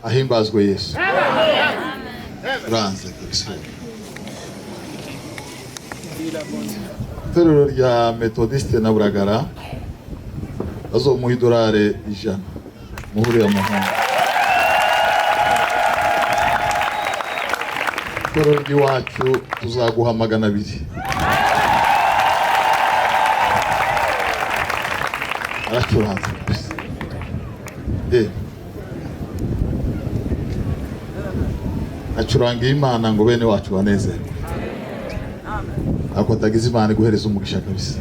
Ahimbazwe Yesu. Ranze Kristo. Itorero rya Methodiste na Buragara bazomuha $100 muhuriye amahanga. Itorero ry'iwacu tuzaguha $200. Aracuranze gusa. Acuranga Imana ngo bene wacu baneze. Ako tagize Imana guhereza umugisha kabisa.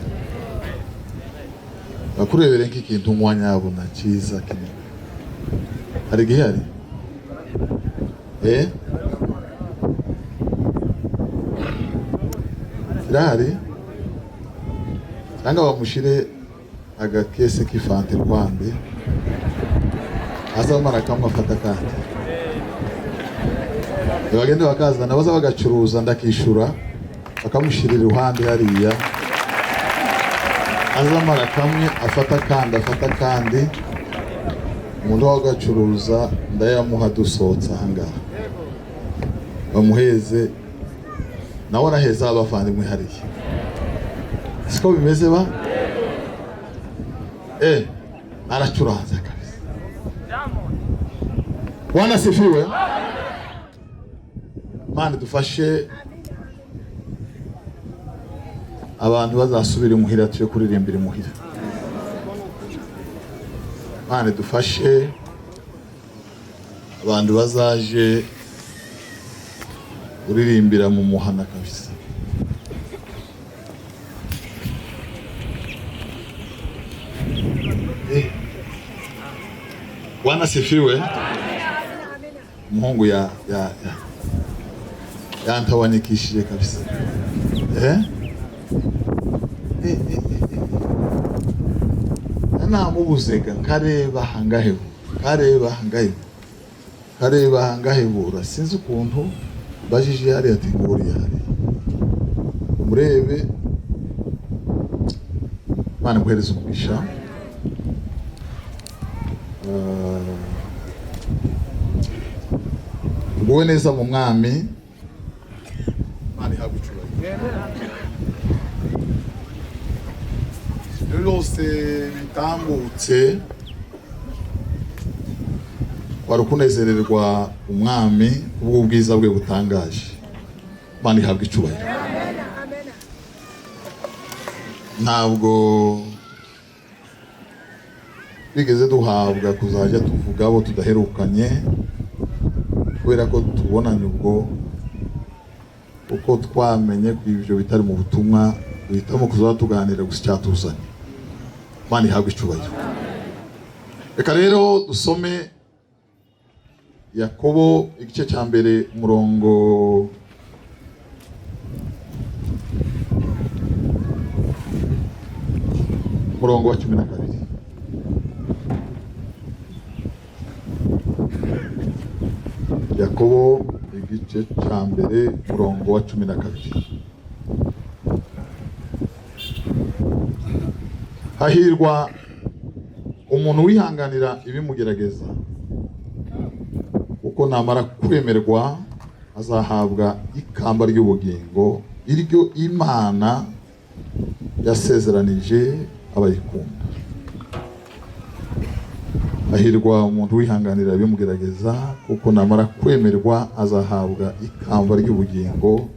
Bakurebere nk'ikintu umwanya yabona cyiza kinini. Hari gihari? Irahari? Cyangwa bamushire agakese k'ifante rwande. Azamara kamwe afata kandi. Bagende bakazana baza bagacuruza ndakishura bakamushirira iruhande hariya azamara kamwe afata kandi umuntu wagacuruza ndayamuha dusotsa ahangaha bamuheze nawe araheza abavandimwe hariya siko bimeze ba aracuranza kabisa. Bwana sifiwe. Mana dufashe abantu bazasubira imuhira tuje kuririmbira imuhira. Mana dufashe abantu bazaje uririmbira mu muhana kabisa. Bwana sifiwe. Mungu yantawanikishije kabisa. Namubuzega kareba hangahebura sinzi ukuntu bajije hari ati nguriya hari umurebe Mana guhereza umugisha. Uguwe neza mu mwami Mana ihagucura rwose bitambutse warukunezererwa umwami ubwo bwiza bwe butangaje. Mana ihabwa icubahiro. Ntabwo bigeze duhabwa kuzajya tuvuga abo tudaherukanye kubera ko tubonanye ubwo uko twamenye ku ibyo bitari mu butumwa uhitamo kuzaza tuganira gusa icyatuzanye. Mana ihabwa icubahiro. Reka rero dusome Yakobo igice cya mbere umurongo wa 12. Yakobo igice cya mbere umurongo wa 12. Hahirwa umuntu wihanganira ibimugerageza kuko namara kwemerwa azahabwa ikamba ry'ubugingo iryo Imana yasezeranije abayikunda. Hahirwa umuntu wihanganira ibimugerageza kuko namara kwemerwa azahabwa ikamba ry'ubugingo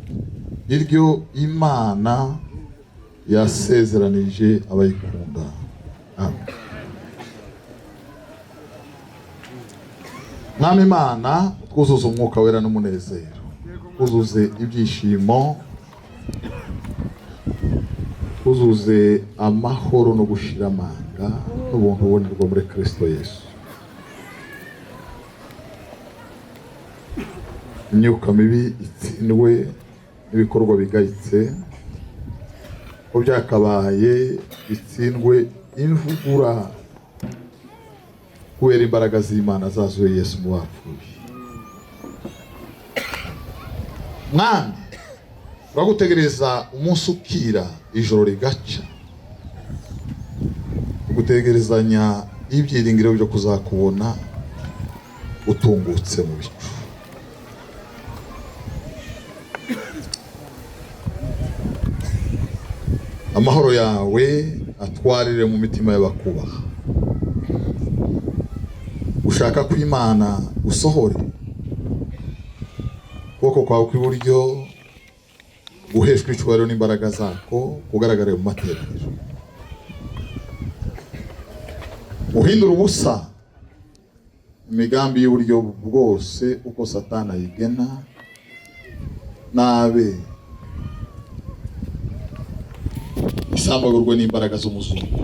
iryo Imana yasezeranije abayikunda. Amen. Mwami Imana twuzuze umwuka wera n'umunezero, twuzuze ibyishimo uzuze amahoro no gushira amanga n'ubuntu bubonerwa muri Kristo Yesu. Imyuka mibi itsindwe n'ibikorwa bigayitse, ko byakabaye bitsindwe imvugura kubera imbaraga z'Imana zazuye Yesu mu bapfuye. Mwami, uragutegereza umunsi ukira ijoro rigaca, ugutegerezanya ibyiringiro byo kuzakubona utungutse mu bicu. Amahoro yawe atwarire mu mitima y'abakubaha. Ushaka ko Imana usohore ukuboko kwawe kw'iburyo guheshwa icyubahiro n'imbaraga zako kugaragara mu materaniro. Uhindura ubusa imigambi y'uburyo bwose uko Satani ayigena nabe isambagurwe n'imbaraga z'umuzungu.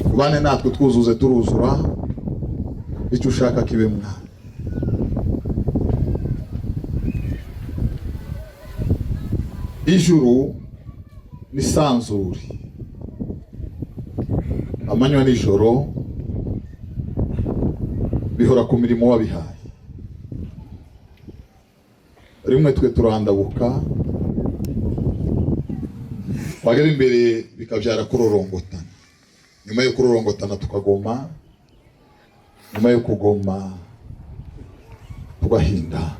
Kubane natwe twuzuze turuzura icyo ushaka kibe mwana. Ijuru ni sanzuri, amanywa n'ijoro bihora ku mirimo wabihaye. Rimwe twe turandabuka, wagera imbere bikabyara kurorongotana. Nyuma yo kurorongotana tukagoma, nyuma yo kugoma tugahinda.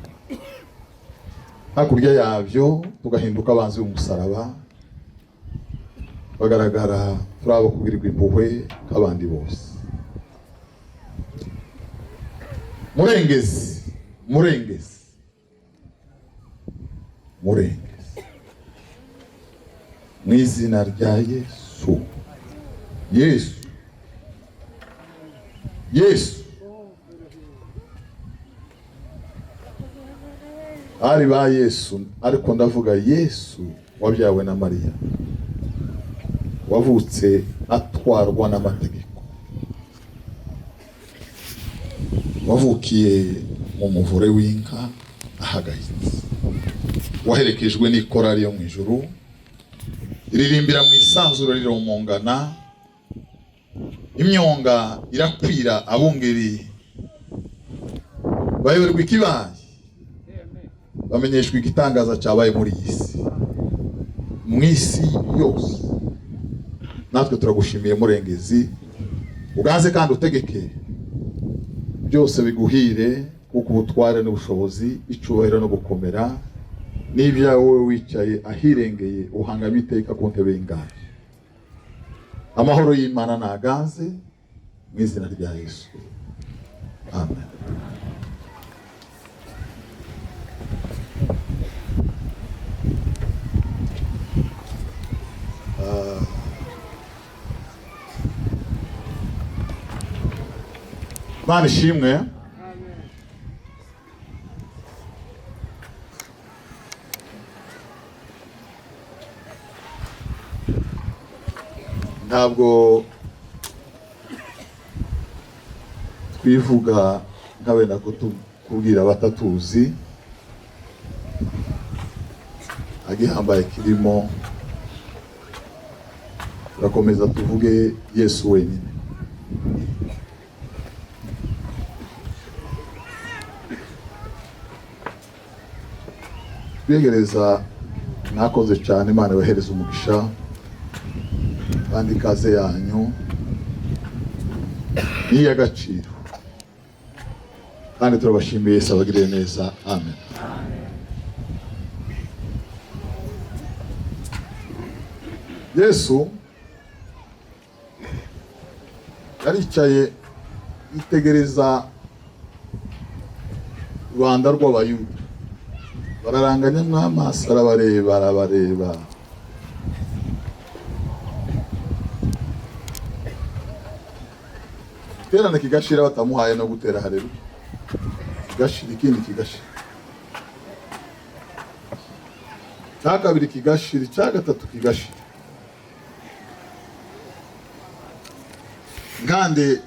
Hakurya yabyo tugahinduka abanzi b'umusaraba, bagaragara turabo kugirirwa impuhwe k'abandi bose. Murengezi, murengezi, murengezi, mu izina rya Yesu. Yesu, Yesu, ari ba Yesu, ariko ndavuga Yesu wabyawe na Mariya, wavutse atwarwa n'amategeko, wavukiye mu muvure w'inka ahagayitse, waherekejwe n'ikorari yo mu ijuru iririmbira mu isanzuro riromongana, imyonga irakwira, abungeri bayoberwa ikibaye, bamenyeshwa igitangaza cyabaye muri iyi si, mu isi yose. Natwe turagushimiye murengezi, uganze kandi utegeke byose biguhire, kuko ubutware n'ubushobozi, icyubahiro no gukomera n'ibyawe wowe wicaye ahirengeye uhangama iteka ku ntebe y'inganji. Amahoro y'Imana naganze mu izina rya Yesu. Amen. Imana ishimwe. Ntabwo twivuga nk'abenda kubwira abatatuzi, agihambaye kirimo turakomeza tuvuge Yesu wenyine. Twegereza mwakoze cyane, Imana ibahereze umugisha kandi ikaze yanyu ni iy'agaciro, kandi turabashimiye. Yesu abagirire neza. Amen. Yesu yaricaye yitegereza Rwanda rw'Abayuda, bararanganya mw'amaso, arabareba. Terana kigashira batamuhaye no gutera haleluya, kigashira ikindi kigashira. cya kabiri kigashira, cya gatatu kigashira. Ngande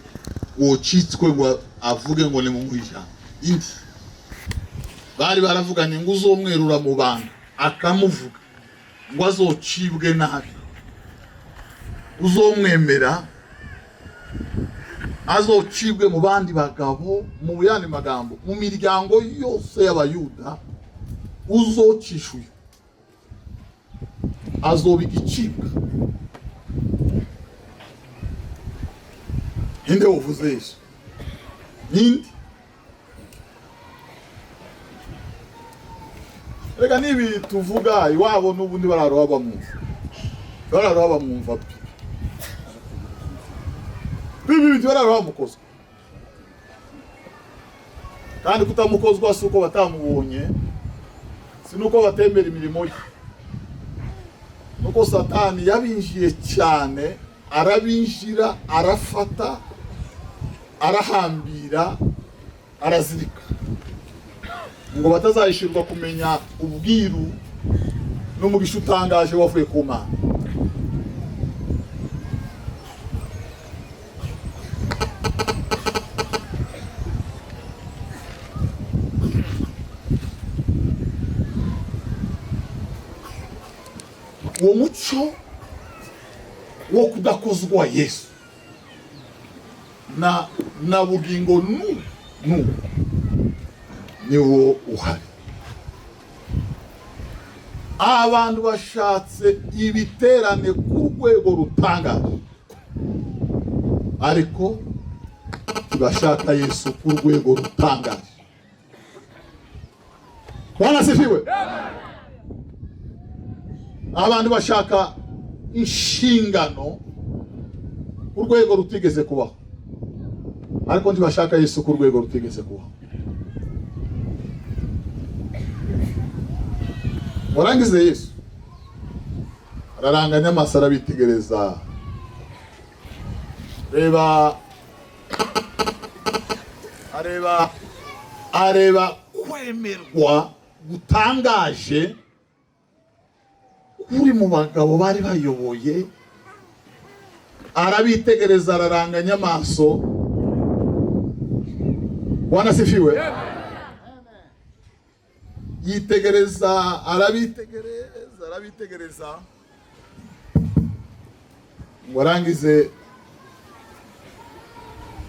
wocitswe ngo avuge ngo ni mu mwijana indi bari baravuganye ngo uzomwerura mu bantu akamuvuga ngo azocibwe nabi, uzomwemera azocibwe mu bandi bagabo, mu yandi magambo mu miryango yose y'abayuda uzocishuye azoba igicibwa. Inde uvuze Yesu nindi rega nibi tuvuga iwabo n'ubundi bararoba mwumva bibi bararoba mukozwa, kandi kutamukozwa si uko batamubonye, si nuko batemera imirimo ye, nuko Satani yabinjiye cyane, arabinjira, arafata, arahambira, arazirika ngo batazayishirwa kumenya ubwiru n'umugisha utangaje wavuye ku Mana. Uwo muco wo kudakozwa Yesu na bugingo niwo uhari. Abantu bashatse ibiterane ku rwego rutangaje, ariko bashaka Yesu ku rwego rutangaje. Bwana sifiwe. Abantu bashaka inshingano ku rwego rutigeze kubaho, ariko ntibashaka Yesu ku rwego rutigeze kubaho. Warangize Yesu araranganya amaso, arabitegereza, areba kwemerwa gutangaje kuri mu bagabo bari bayoboye, arabitegereza, araranganya amaso. Bwana sifiwe. Yitegereza, arabitegereza, warangize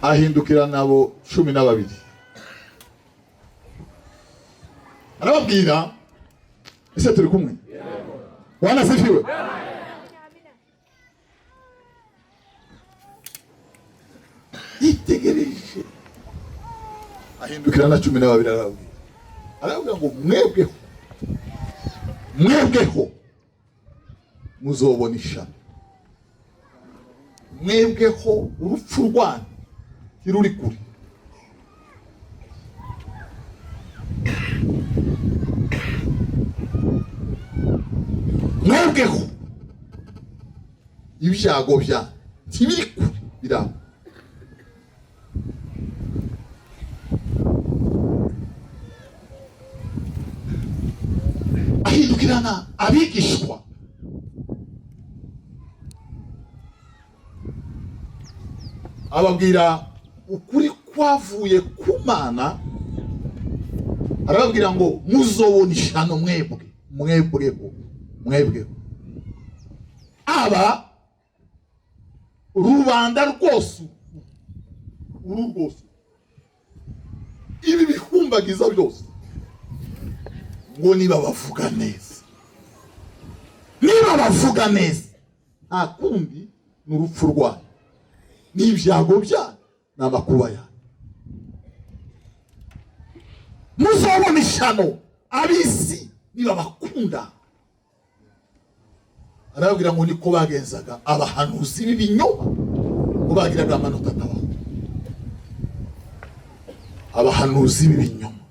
ahindukira nabo 12, arababwira, ese turi kumwe? Bwana sifiwe. Yitegereje, ahindukira na 12, arababwira ngo mwebweho muzobona ishami, mwebweho urupfu rwanyu ntiruri kure. Mwebweho ibyago byanyu ntibiri kure, biraba. Ahindukirana abigishwa, ababwira ukuri kwavuye ku Mana, arababwira ngo muzobona ishano mwebweho. Aba rubanda rwose, ibi bihumbagiza byose, ngo niba bavuga neza, nta kundi n'urupfu rwanyu n'ibyago byanyu n'amakuba yanyu. Muzobona ishano ab'isi niba bakunda. Arababwira ngo niko bagenzaga abahanuzi b'ibinyoma, ngo bagiraga amanota atabaho. Abahanuzi b'ibinyoma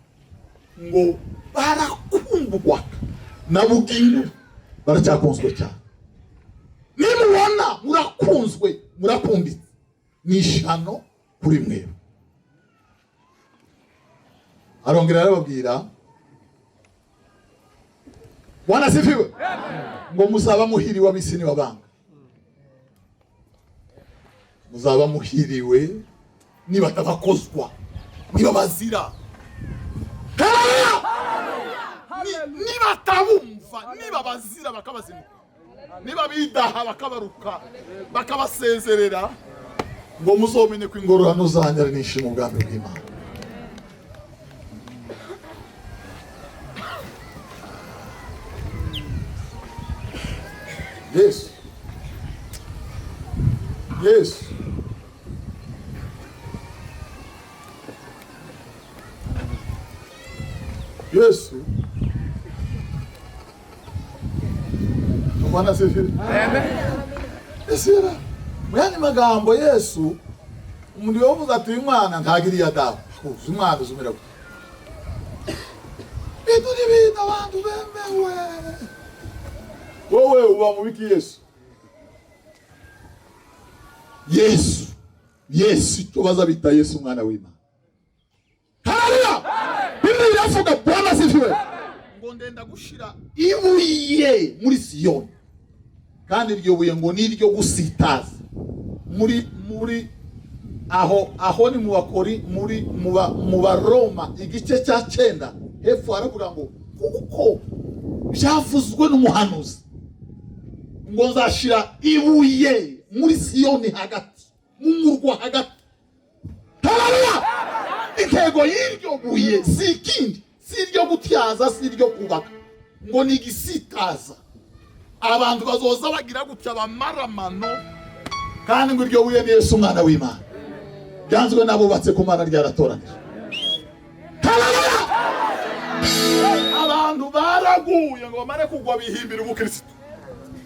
ngo barakundwa na bugingo, baracyakunzwe cyane. Nimubona murakunzwe, murakunditse, ni ishano kuri mwebwe. arongera arababwira Bwana sifiwe. Ngo muzaba muhiriwe ab'isi nibabanga. Muzaba muhiriwe nibatabakozwa, nibabazira. Nibatabumva, nibabazira bakabazinuka, nibabidaha bakabaruka, bakabasezerera, ngo muzomenye ko ingororano zanyu ari nyinshi mu bwami bw'Imana. Yesu, Yesu, Yesu. Bwana sifiwe. Amen. Esira. Mwani magambo Yesu umuntu yovuze ati Imana ntagiriye dawa. Umwana uzumira. Biduri bida abantu bemewe. Wowe uba mu biki Yesu? Yesu. Yesu tubaza bita Yesu umwana w'Imana. Haleluya. Bibiri iravuga Bwana sifiwe. Ngo ndenda gushira ibuye muri Siyoni. Kandi iryo buye ngo niryo gusitaza. Muri aho ni mu bakori mu Baroma igice cya 9 hepfo haravuga ngo kuko byavuzwe n'umuhanuzi ngo nzashira ibuye muri Siyoni hagati mu murwa hagati. Haleluya. Intego y'iryo buye si ikindi, si iryo gutyaza, si iryo kubaka, ngo ni igisitaza. Abantu bazoza bagira gutya bamaramano, kandi ngo iryo buye ni Yesu umwana w'Imana. Byanzwe n'abubatse ku Mana ryaratoranije. Haleluya. Abantu baraguye ngo bamare kugwa bihimbira ubukristo,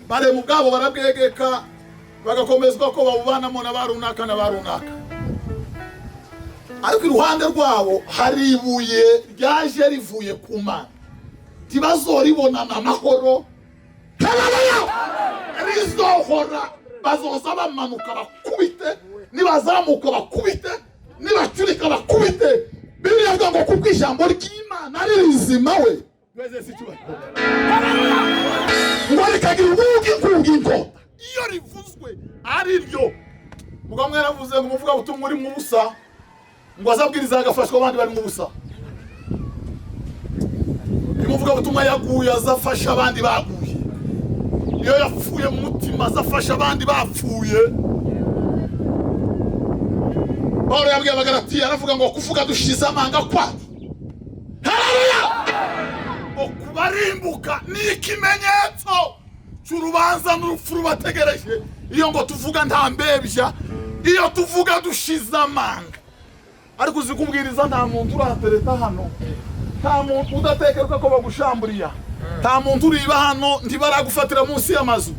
bare mu bwabo barabwegeka, bagakomezwa ko babubanamo n'abarunaka n'abarunaka. Ariko iruhande rwabo hari ibuye ryaje rivuye ku Mana, tibazoribonana amahoro. Haleluya. Rizohora, bazoza bamanuka bakubite, nibazamuka bakubite, nibacurika bakubite. Bibiliya ivuga ngo kubw'ijambo ry'Imana ari rizima we. Weze sicywe. Ngo rikagira ubugi inkota. Iyo rivuzwe ari ryo. Mugamwe yaravuze ngo muvuga butumwa uri mu busa, ngo azabwiriza agafashwa abandi bari mu busa. Muvuga butumwa yaguye azafasha abandi baguye. Iyo yapfuye mu mutima azafasha abandi bapfuye. Paulo yabwiye Abagalatiya aravuga ngo kuvuga dushize amanga kwacu. Haleluya. Ngo kubarimbuka ni ikimenyetso cy'urubanza n'urupfu rubategereje. Iyo ngo tuvuga nta mbebya, iyo tuvuga dushize amanga. Ariko uzikubwiriza nta muntu uratereta hano, nta muntu udatekeruka ko bagushamburiya, nta muntu uriba hano ntibaragufatira munsi y'amazu,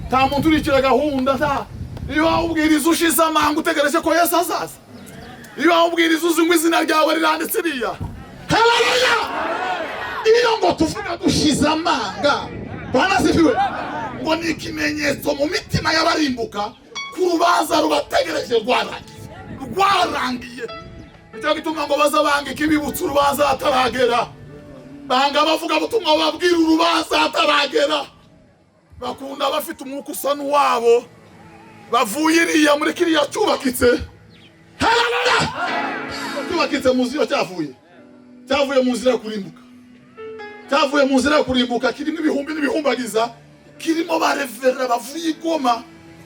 nta muntu urikira gahunda. Nta iyo ubwiriza ushize amanga utegereje ko Yesu azaza, iyo ubwiriza uzi ngo izina ryawe riranditse riya. Haleluya. Iyo ngo tuvuga dushize amanga, Bwana sifiwe, ngo ni ikimenyetso mu mitima y'abarimbuka ku rubanza rubategereje rwarangiye. Nicyo gituma ngo bazabanga ikibibutsa urubanza ataragera, banga bavuga butumwa babwira urubanza ataragera. Bakunda bafite umwuka usa n'uwabo, bavuye iriya muri kiriya cyubakitse. Haleluya. Cyubakitse mu nzira cyavuye mu nzira kurimbuka, cyavuye mu nzira kurimbuka, kirimo ibihumbi n'ibihumbagiza, kirimo barevera bavuye Goma,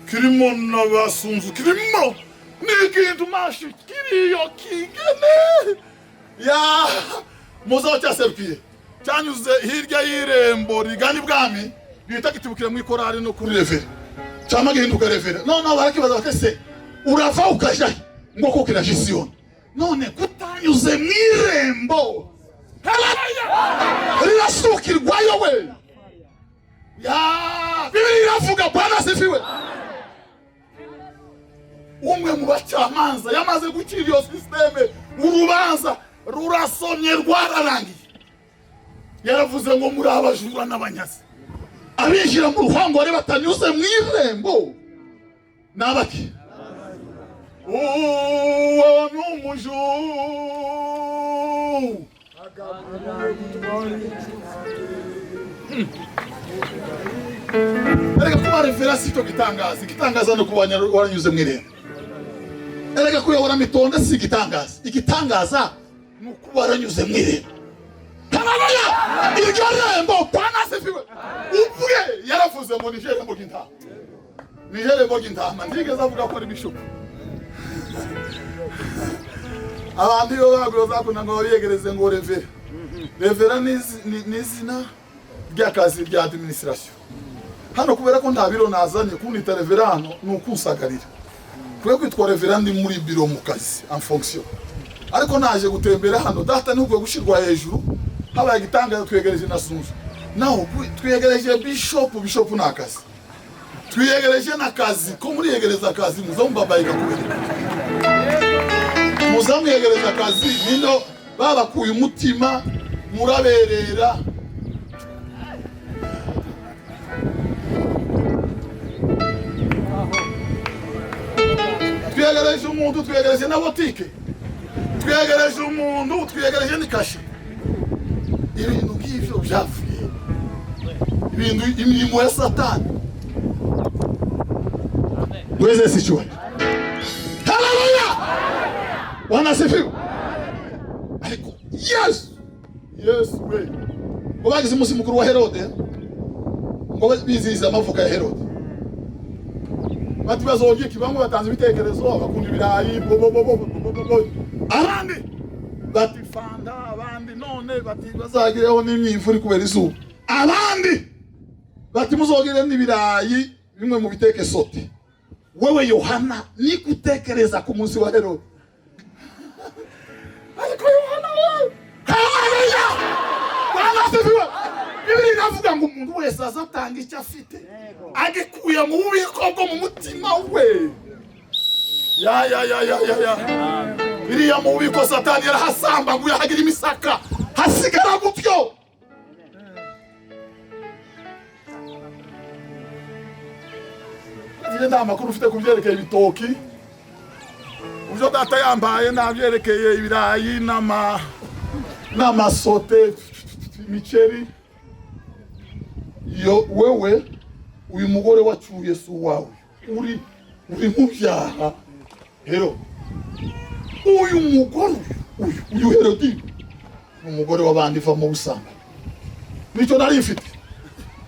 kirimo n'abasunzu, kirimo n'ikintu mashi kiriyo kigene ya muzo cyaserukiye cyanyuze hirya y'irembo rigana ibwami, bita kitibukira mu ikorari no kuri revera cyama gihinduka revera. None barakibaza batese urava ukaja ngo ko kiraje Siyoni, none kutanyuze mu irembo. Haleluya. Rirasukirwayo we ya. Bibiliya iravuga Bwana sifiwe, umwe mu bacamanza yamaze gukira iyo systeme, urubanza rurasomye rwararangiye. Yaravuze ngo muri abajura n'abanyazi, abinjira mu ruhongore batanyuze mu irembo nabaki. Uwo n'umuju Erega kuba revera sito gitangaza no kubanya waranyuze mwirembo. Erega kuya waramitonda si igitangaza nukuba waranyuze mwirembo. Haleluya! Iryo rembo Bwana asifiwe. Uvuge yaravuze ngo nijerembo ginta. Nijerembo ginta ndigeze avuga ko ari bishop. Abandi yo bagroza kunanga bariyegereze ngo revera. Revera n'izina ry'akazi rya administration. Hano kubera ko nta biro nazanye kunita revera hano nukusagarira. Kwe kwitwa revera ndi muri biro mu kazi en fonction. Ariko naje gutembera hano data n'ubwo gushirwa hejuru habaye gitangaza twegereje na Sunzu. Naho twegereje bishop n'akazi. Twegereje n'akazi ko muri yegereza akazi muzombabayiga kubera. Muzamuyegereza akazi nino babakuye umutima muraberera. Twegereje umuntu twegereje na botike. Twegereje umuntu twegereje n'ikashi. Ibintu nk'ivyo byavuye. Ibintu imirimo ya Satani. Weze sichwa. Haleluya! Bwana sifiwe. Ariko Yes we. Ubagize umunsi mukuru wa Herode. Ngo bizihiza amavuka ya Herode. Bati bazogiye kibamwe batanze ibitekerezo bakunda ibirayi abandi bati fanda abandi none bati bazagireho n'imyimfuri kubera izuba abandi bati muzogire n'ibirayi bimwe mu biteke sote. Wewe Yohana ni gutekereza ku munsi wa Herode. Ariko Yohana we haleluya Bwana asifiwe. Bibiri navuga ngo umuntu wese azatanga icyo afite agikuye mu bubiko bwo mu mutima we. Ya biriya mu bubiko Satani yarahasamba ngo yahagira imisaka hasigara gutyo. Ngiye nta makuru ufite kubyerekeye ibitoki. Uvyo data yambaye nabyerekeye ibirayi n'amasote imiceri. Yo wewe uyu mugore wacuye su wawe uri mu byaha hero. Uyu mugore uyu Herodi umugore wabandi va mu busanga. Nico nari mfite.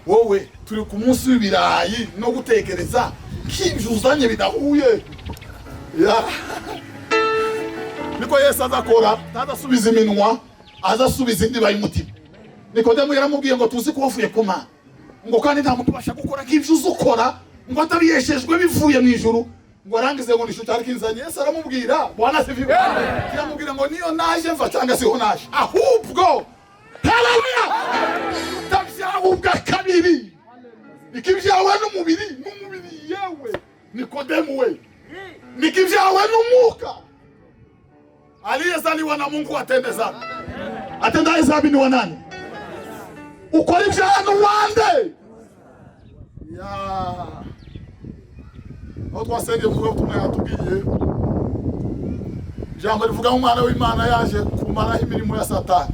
Wowe turi ku munsi w'ibirayi no gutekereza k'ibyuzanye bidahuye. Ya niko Yesu azakora tadasubiza iminwa azasubiza indiba y'umutima. Nikodemu yaramubwiye ngo tuzi ko wavuye ku Mana ngo kandi nta muntu ubasha gukora nk'ibyo uzukora ngo atabiyeshejwe bivuye mu ijuru ngo arangize ngo nisho cyari kinzanye. Yesu aramubwira Bwana asifiwe. Yaramubwira ngo niyo naje mva cyangwa siho naje ahubwo haleluya tabyawe ubwa kabiri ikibyawe n'umubiri yewe Nikodemu we nikibyawe n'umuka aliyezaliwa na Mungu atendeza atenda hesabu ni wanani ukora ibyano wande ya twasenge tuvuga yatubwiye jambo rivuga umwana w'Imana yaje kumaraho imirimo ya Satani.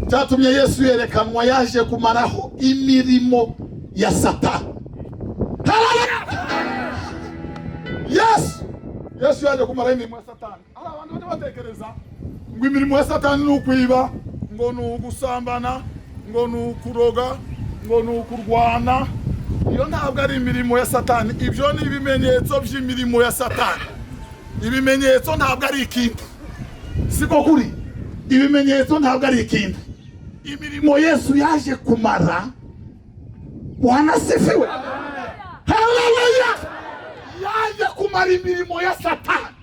Cyatumye Yesu yerekanwa yaje kumaraho imirimo ya Satani. Yesu yaje kumaraho imirimo ya Satani. Abantu batekereza ngo imirimo ya Satani ni ukwiba, ngo ni ugusambana, ngo ni ukuroga, ngo ni ukurwana. Iyo ntabwo ari imirimo ya Satani. Ibyo ni ibimenyetso by'imirimo ya Satani. Ibimenyetso ntabwo ari ikintu. Siko kuri. Ibimenyetso ntabwo ari ikintu. Imirimo Yesu yaje kumara. Bwana asifiwe. Haleluya. Yaje kumara imirimo ya Satani.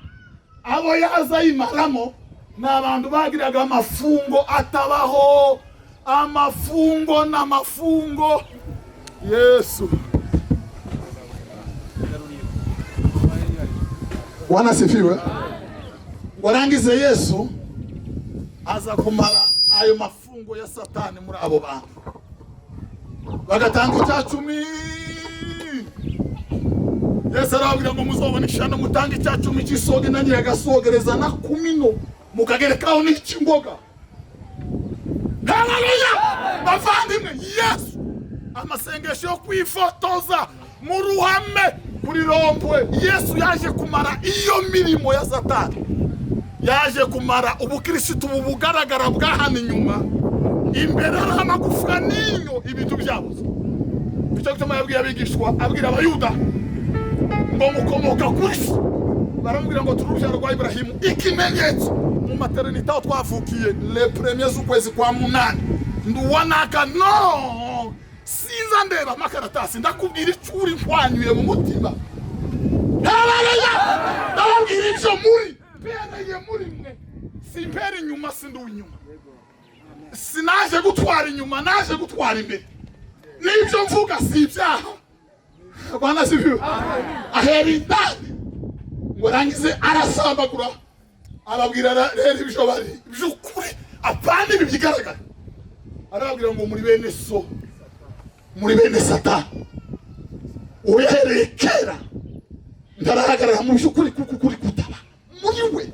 Abo yaza imaramo n'abantu bagiraga amafungo atabaho. Amafungo n'amafungo. Yesu. Bwana asifiwe. Warangize Yesu aza kumara ayo mafungo ya Satani muri abo bantu. Bagatanga icyacumi. Yesu arabwira ngo muzobona ishano mutanga icyacumi cy'isoge nangira agasogereza na kumino mukagerekaho n'ikimboga. Haleluya! bavandimwe, Yesu amasengesho yo kwifotoza mu ruhame kuri rompwe, Yesu yaje kumara iyo mirimo ya Satani, yaje kumara ubukristo bugaragara bwahana inyuma, imbere hari amagufwa n'inyo ibintu byabuze. Bityo gutuma yabwiye abigishwa, abwira abayuda ngo mukomoka kuri se, baramubwira ngo turi urubyaro rwa Ibrahimu, ikimenyetso mu maternité aho twavukiye le premier z'ukwezi kwa munani nduwanaka no sinza ndeba makaratasi ndakubwira icuri nkwanyuye mu mutima. Haleluya! Ndababwira icyo muri pereye muri mwe, simpere inyuma sindi inyuma, sinaje gutwara inyuma, naje gutwara imbere. Nibyo mvuga si ibyaha. Bwana sifiwe. Ahera indani warangize arasambagura, ababwira rero ibyo bari by'ukuri apana ibi bigaragara. Arababwira ngo muri bene so, muri bene Satani uhereye kera ndarahagarara mu by'ukuri kuri kutaba muri we.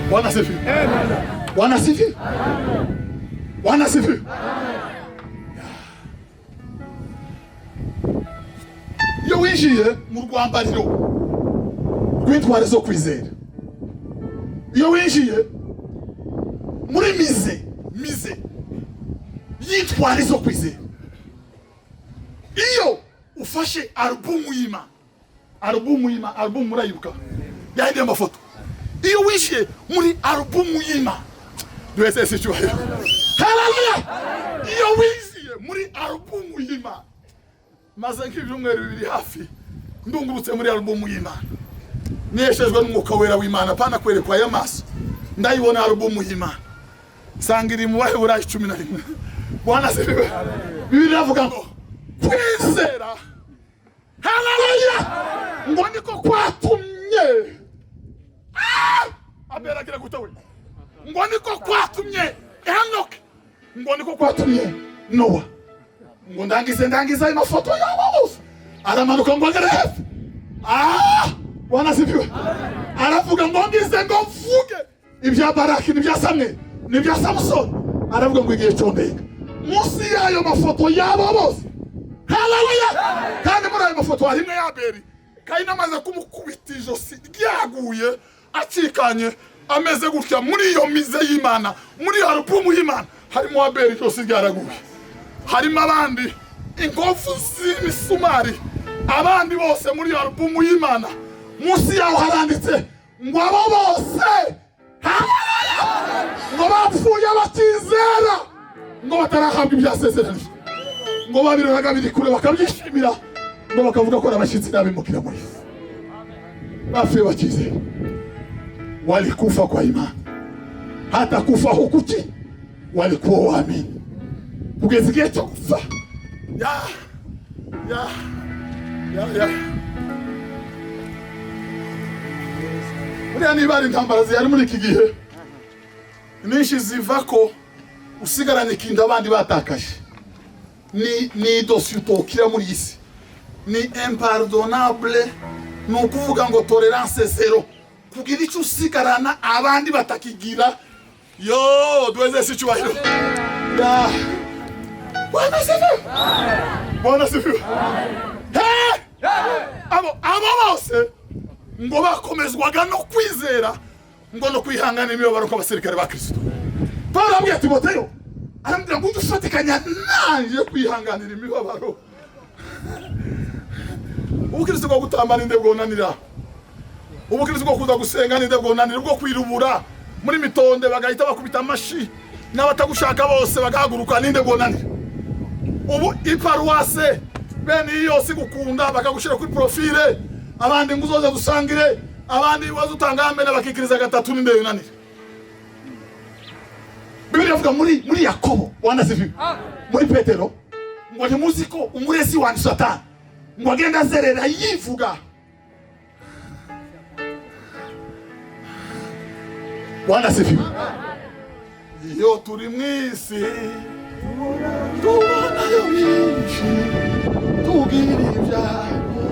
Bwana sifiwe. Bwana sifiwe. Bwana sifiwe. Iyo winjiye mu rwambariro rw'intwari zo kwizera, iyo winjiye muri mize y'intwari zo kwizera, iyo ufashe alubumu y'Imana, alubumu murayibuka yahindi amafoto, iyo winjiye muri alubumu y'Imana, duheze isi cyubahiro. Haleluya! Iyo winjiye muri alubumu y'Imana, maze nk'ibyumweru bibiri hafi ndungurutse muri alubumu y'Imana, neshejwe n'umwuka wera w'Imana, pana kwerekwa y'amaso, ndayibona alubumu y'Imana, sanga iri mu Baheburayo 11. Bwana sifiwe. Bibiliya avuga ngo kwizera, haleluya, ngo niko kwatumye Abera agira gutawe, ngo niko kwatumye Enoki, ngo niko kwatumye Nowa, ngo ndangiza amafoto yabo bose, aramanuka ngo agere hepfo. Bwana sifiwe. Aravuga ngo ngize ngo mvuge ibya Baraki n'ibya Samweli n'ibya Samusoni, aravuga ngo igihe cyondeka munsi y'ayo mafoto yabo bose. Haleluya! Kandi muri ayo mafoto harimo ya Abeli, Kayini amaze kumukubita ijosi ryaguye acikanye ameze gutya. Muri iyo mize y'Imana, muri iyo alubumu y'Imana harimo Abeli ijosi ryaraguye, harimo abandi inkovu z'imisumari, abandi bose muri iyo alubumu y'Imana munsi yaho haranditse ngo abo bose ngo bapfuye batizera, ngo batarahabwa ibyasezeranijwe, ngo babiriraga biri kure bakabyishimira, ngo bakavuga ko abashyitsi n'abimukira muri isi, bapfuye batizera. Walikufa kwa imani, hata kufa hukuti walikuwa waamini. Kugeza igihe cyo kufa uriya niba ari intambara zihari muri iki gihe nyinshi ziva ko usigaranye ikintu abandi batakaje, ni dosiye utokira muri iyi si, ni impardonnable, ni ukuvuga ngo tolerance zero, kugira icyo usigarana abandi batakigira. Duheze si cyubahiro. Bwana sifiwe. Bwana sifiwe. Abo bose ngo bakomezwaga no kwizera, ngo no kwihangana imibabaro kw'abasirikare ba Kristo. Pawulo abwiye Timoteyo, arambwira ngo udufatikanya nanjye kwihanganira imibabaro. Ubukristo bwo gutambana inde bwonanira, ubukristo bwo kuza gusenga ninde bwonanira, bwo kwirubura muri mitonde bagahita bakubita amashi, n'abatagushaka bose bagahaguruka ninde bwonanira. Ubu iparuwase bene iyo si gukunda bakagushira kuri profile, abandi nguzoza dusangire, abandi wazutanga amena bakikiriza gatatu ninde yunanira. Bibiliya avuga muri Yakobo, Bwana sifiwe, muri Petero, ngo ntimuzi ko umurezi wa Satani ngo agenda azerera yivuga. Bwana sifiwe. Iyo turi mwisi tubonayo byinshi, tugira ibyago,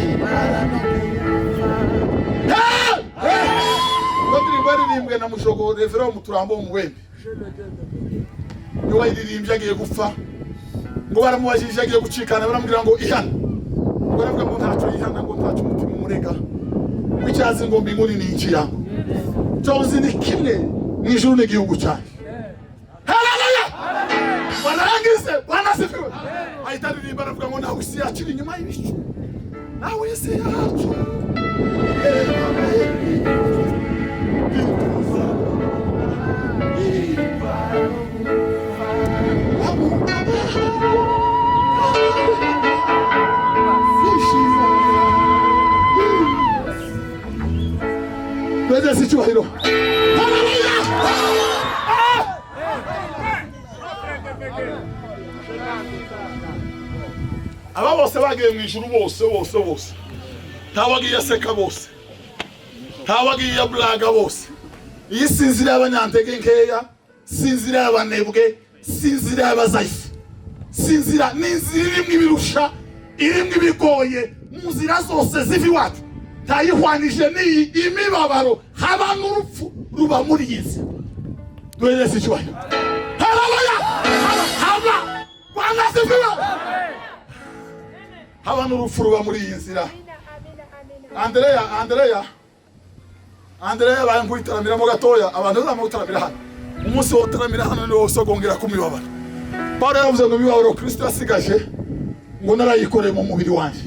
Imana no kumva. waririmbwe na Mushogo Revero Muturambo mu Wembe niwe waririmbye agiye gupfa ngo baramubajije agiye gucikana baramubwira ngo ihana baravuga ngo ntacyo ihana ngo ntacyo umutima umurega w'icyazi ngo mbinguni ni iki yango cyozi ni kimwe mu ijuru n'igihugu cyawe haleluya warangize wanasifiwe ahita aririmba aravuga ngo nawe isi yacu inyuma y'ibicu nawe isi yacu Let's see you. Aba bose bagiye mu ijuru bose ntawagiye seka bose ntawagiye blaga bose iyi sinzira y'abanyantege nkeya sinzira y'abanebwe sinzira y'abazayifu sinzira n'inzira irimwe ibirusha irimwe ibigoye mu nzira zose ziva iwacu ntayihwanije n'iyi imibabaro haba n'urupfu ruba muri iyi nzira duhereze icyubahiro haleluya haba wanasifiwe haba n'urupfu ruba muri iyi nzira Andrea bayumbuye itaramira gatoya abantu bazamu gutaramira hano umunsi wo taramira hano ni wose gongera kumibabara Paulo yavuze ngo imibabaro Kristo yasigaje ngo narayikoreye mu mubiri wanje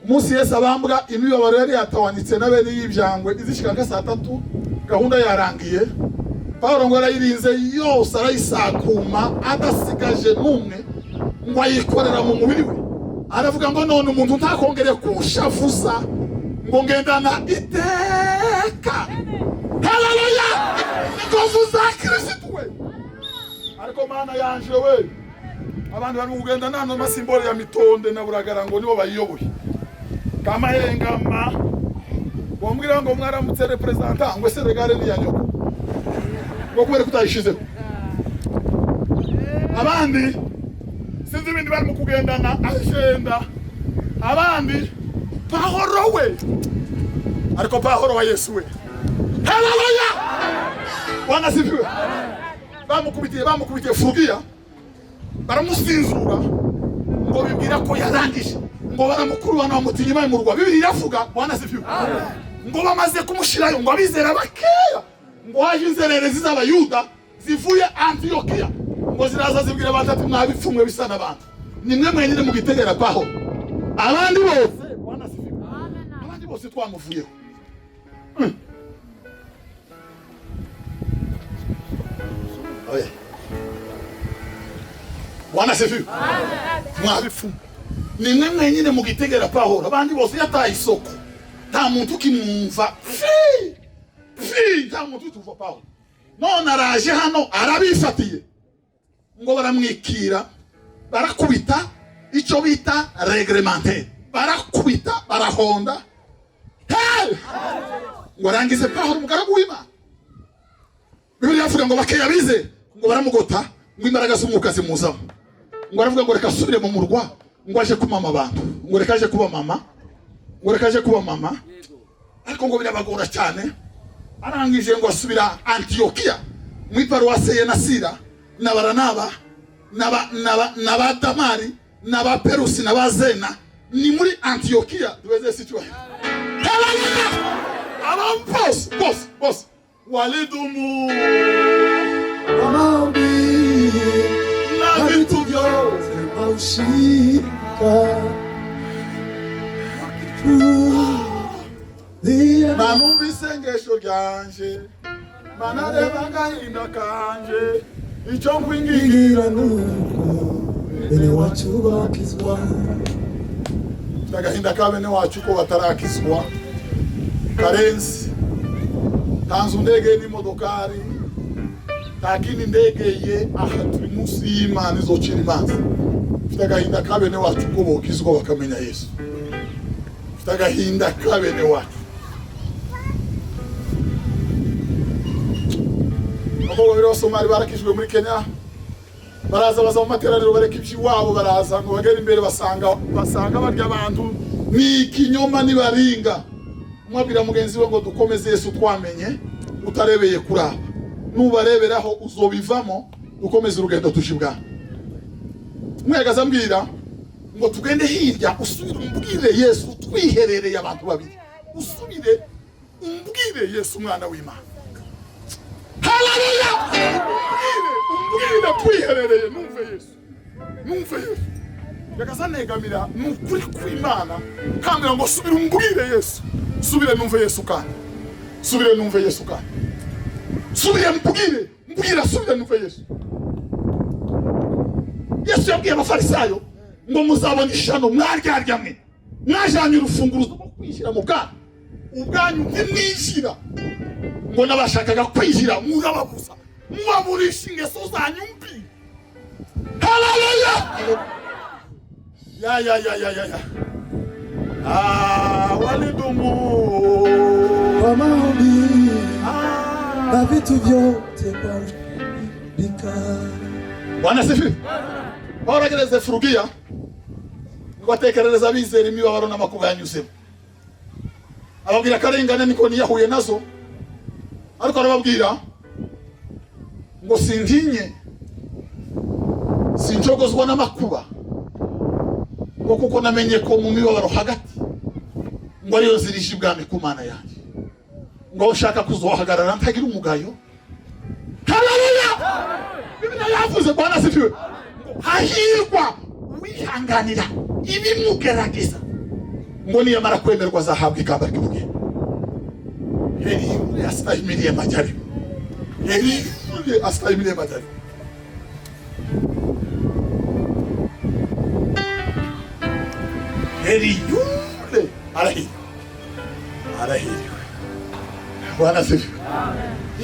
umunsi Yesu abambwa imibabaro yari yatawanitse n'abene y'ibyangwe izishika nka 3 gahunda yarangiye Paulo ngo arayirinze yose arayisakuma adasigaje numwe ngo ayikorera mu mubiri we aravuga ngo none umuntu ntakongere kushavuza ngo ngendana iteka haleluya ngovuza Kristo we ariko mana yanje we abantu bari kugenda nano masimbole ya mitonde na buragara ngo nibo bayiyoboye kama yengama wambwira ngo mwaramutse representa ngo se regare ni yanyoko ngo kubera kutayishize abandi sinzi ibindi bari mu kugendana agenda abandi pahoro we ariko pahoro wa Yesu we haleluya wanasifiwe bamukubitiye furugiya baramusinzura ngo bibwira ko yarangije ngo baramukurubana bamutinya bayimurwa bibiri iravuga wanasifiwe ngo bamaze kumushirayo ngo abizera bakeya ngo haje inzererezi z'abayuda zivuye Antiokia ngo ziraza zibwira abantu ati mwabipfumwe bisa n'abantu nimwe mwenyine mu gitegera paho abandi bose wanasifiwe abandi bose twamuvuyeho oye wanasifiwe mwabipfumwe nimwe mwenyine mu gitegera paho abandi bose yataye isoko nta muntu kimwumva nta muntu tuva paho none araje hano arabifatiye ngo baramwikira barakubita icyo bita reglementaire barakubita barahonda ngo arangize Pawulo umugaragu w'Imana Bibiliya ivuga ngo bakeya bize ngo baramugota ngo imbaraga z'umwuka zimuzamo ngo aravuga ngo reka asubire mu murwa ngo aje kumama abantu ngo reka aje kuba mama ariko ngo birabagora cyane arangije ngo asubira Antiokia mu iparuwase ya Nasira na Baranaba na Tamari na Perusi na Zena ni muri Antiokia duweze situation boss walidumu wamaombi na vitu vyote maushika manumva isengesho ryanje manareba agahinda kanje icyo nkwingingira nuko bene wacu bakizwa agahinda ka bene wacu ko batarakizwa karensi tanzu ndege n'imodokari takini ndege ye aha turi munsi y'Imana izocira imanza mfite agahinda ka bene wacu ko bokizwa bakamenya Yesu mfite agahinda ka bene wacu abo biro Somali barakijwe muri Kenya baraza baza mu materaniro bareka iby'iwabo baraza ngo bagere imbere basanga barya abantu ni kinyoma nibaringa mwabwira mugenzi we ngo dukomeze Yesu twamenye utarebeye kuraba, nubareberaho uzobivamo ukomeza urugendo tushibwa. Mwagaza mbwira ngo tugende hirya, usubire umbwire Yesu twiherereye abantu babiri, usubire umbwire Yesu umwana w'Imana. Haleluya! Umbwire twiherereye, numve Yesu. Yagaza negamira n'ukuri kw'Imana kambira ngo subire umbwire Yesu, subire numve Yesu kandi, subire numve Yesu kandi, subire mbwira subire numve Yesu. Yesu yabwiye abafarisayo ngo muzabona ishano mwaryaryamwe, mwajanye urufunguruzo rwo kwinjira mu bwana, ubwanyu ntimwinjira, ngo nabashakaga kwinjira murababuza, mubaburisha ingeso zanyu mbi. Haleluya! Ya. Walidumu kwa maombi na vitu vyote kwa bika. Bwana sifi. Baragereze Furugiya ngo atekerereza abizera imibabaro n'amakuba yanyuzemo. Ababwira karengane niko niyahuye nazo, ariko arababwira ngo sintinye, sinjogozwa n'amakuba, ngo kuko namenye ko mu mibabaro hagati ngo ariyo zirije ibwami ku Mana yanjye, ngo ushaka kuzohagarara ntagira umugayo. Haleluya! Biblia yavuze Bwana sifiwe, hahirwa wihanganira ibimugerageza, ngo niyamara kwemerwa azahabwa ikamba ry'ubugingo. Heri yule astahimiliye majaribu, heri yule astahimiliye majaribu. Heri yule arahiriwe. Bwana sifiwe.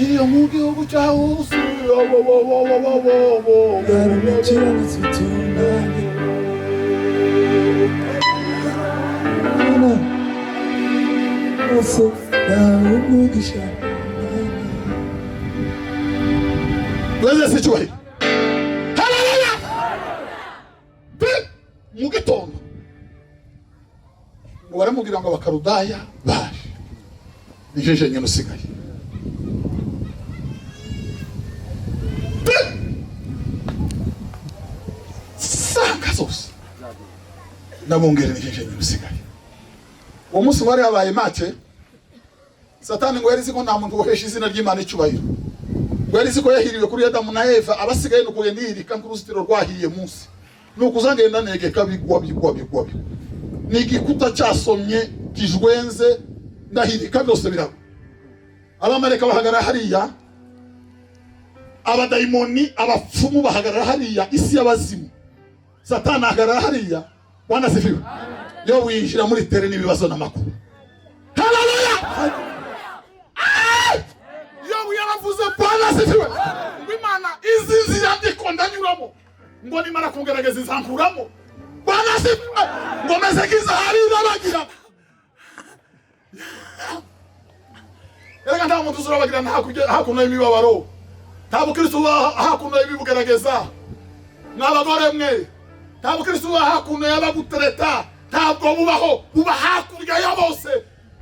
Iyo mu gihugu cyawo mu gitondo ngo baramubwira ngo abakarudaya baje, nijeje nyine usigaye. Sanga zose nabongere nijeje nyine usigaye. Uwo munsi wari habaye make, Satani ngo yarizi ko nta muntu wohesha izina ry'Imana icyubahiro, ngo yarizi ko yahiriwe kuri Adamu na Eva, abasigaye nuko yendirika ku ruzitiro rwahiriye munsi, nuko uzagenda negeka bigwa. Ni igikuta cyasomye kijwenze, ndahirika byose biraba. Abamareka bahagarara hariya, abadayimoni abapfumu bahagarara hariya, isi y'abazimu, Satani ahagarara hariya. Bwana sifiwe. Yo winjira muri tere n'ibibazo n'amakuru. Haleluya! Yo yaravuze Bwana sifiwe, Imana izi nzira ndiko ndanyuramo, ngo nimara kungerageza izankuramo. Bwana sifiwe, ngo meze kizahari n'abagira. Erega nta muntu uzurabagira hakuno y'imibabaro, nta bukristo hakuno y'ibibugerageza, n'abagore mwe nta bukristo hakuno y'abagutereta, ntabwo buba hakurya ya bose,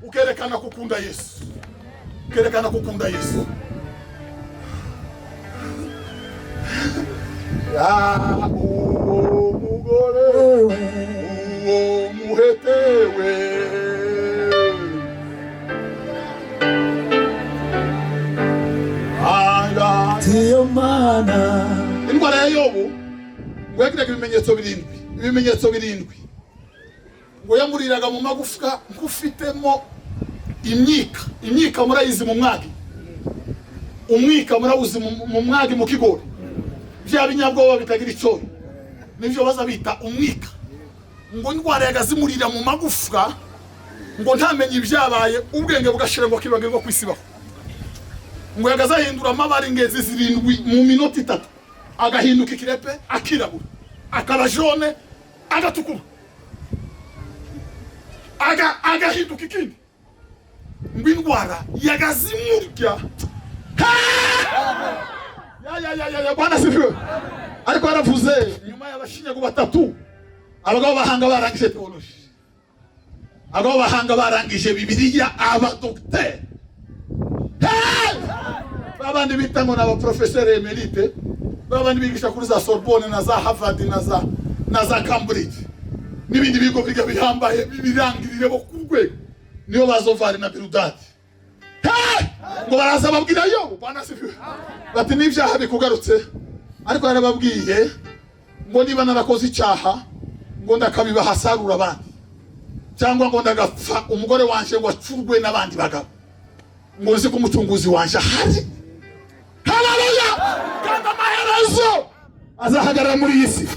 ukerekana kukunda Yesu, ukerekana kukunda Yesu. Ya umugore uwo muhetewe, tiyo Mana. Indwara ya Yobu ngo yagiraga ibimenyetso birindwi, ngo yamuriraga mu magufwa nk'ufitemo imyika murayizi mu mwagi, umwika murawuzi mu mwagi mu kigori, bya binyabwoba bitagira icyo nivyo baza bita umwika. Ngo indwara yagazimurira mu magufwa, ngo ntamenye ibyabaye, ubwenge bugashira ngo kibage ngo kwisibaho. Ngo yagazahindura amabara ingezi zirindwi mu minota 3, agahinduka ikirepe, akirabura, akaba jaune, agatukura, agahinduka ikindi. Ngo indwara yagazimurya. Ya Bwana sifiwe. Ariko aravuze nyuma y'abashinyagu batatu, abagabo bahanga barangije theology, abagabo bahanga barangije Bibiliya, aba docteur. babandi bita ngo naba professeur emerite babandi bigisha kuri za Sorbonne na za Harvard na za Cambridge n'ibindi bigo bihambaye birangirire bo kurwe niyo bazovana na birudati ngo baraza babwira yo bana sifiwe bati n'ibyaha bikugarutse ariko yarababwiye ngo niba narakoze icyaha ngo ndakabiba hasarura abandi cyangwa ngo ndagapfa umugore wanje ngo acurwe n'abandi bagabo ngo uzi ko umucunguzi wanje ahari. Haleluya! Kandi amaherezo azahagarara muri iyi si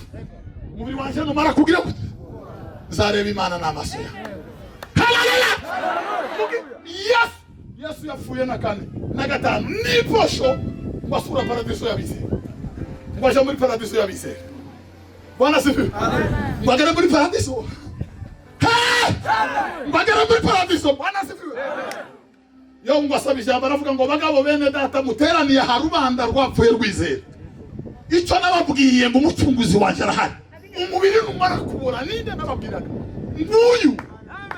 umubiri wanje numara kugira gute zareba Imana n'amaso ya. Haleluya! Yesu yapfuye na kane na gatanu niposho basura paradiso yabise ngwaje muri paradiso yabise Bwana sifi ngagera muri paradiso ngagera muri paradiso Bwana sifi yo ngwasabije abaravuga ngo bagabo bene data muteraniye harubanda rwapfuye rwizera icyo nababwiye ngo umucunguzi wanje arahari umubiri numara kubura ninde nababwiraga nguyu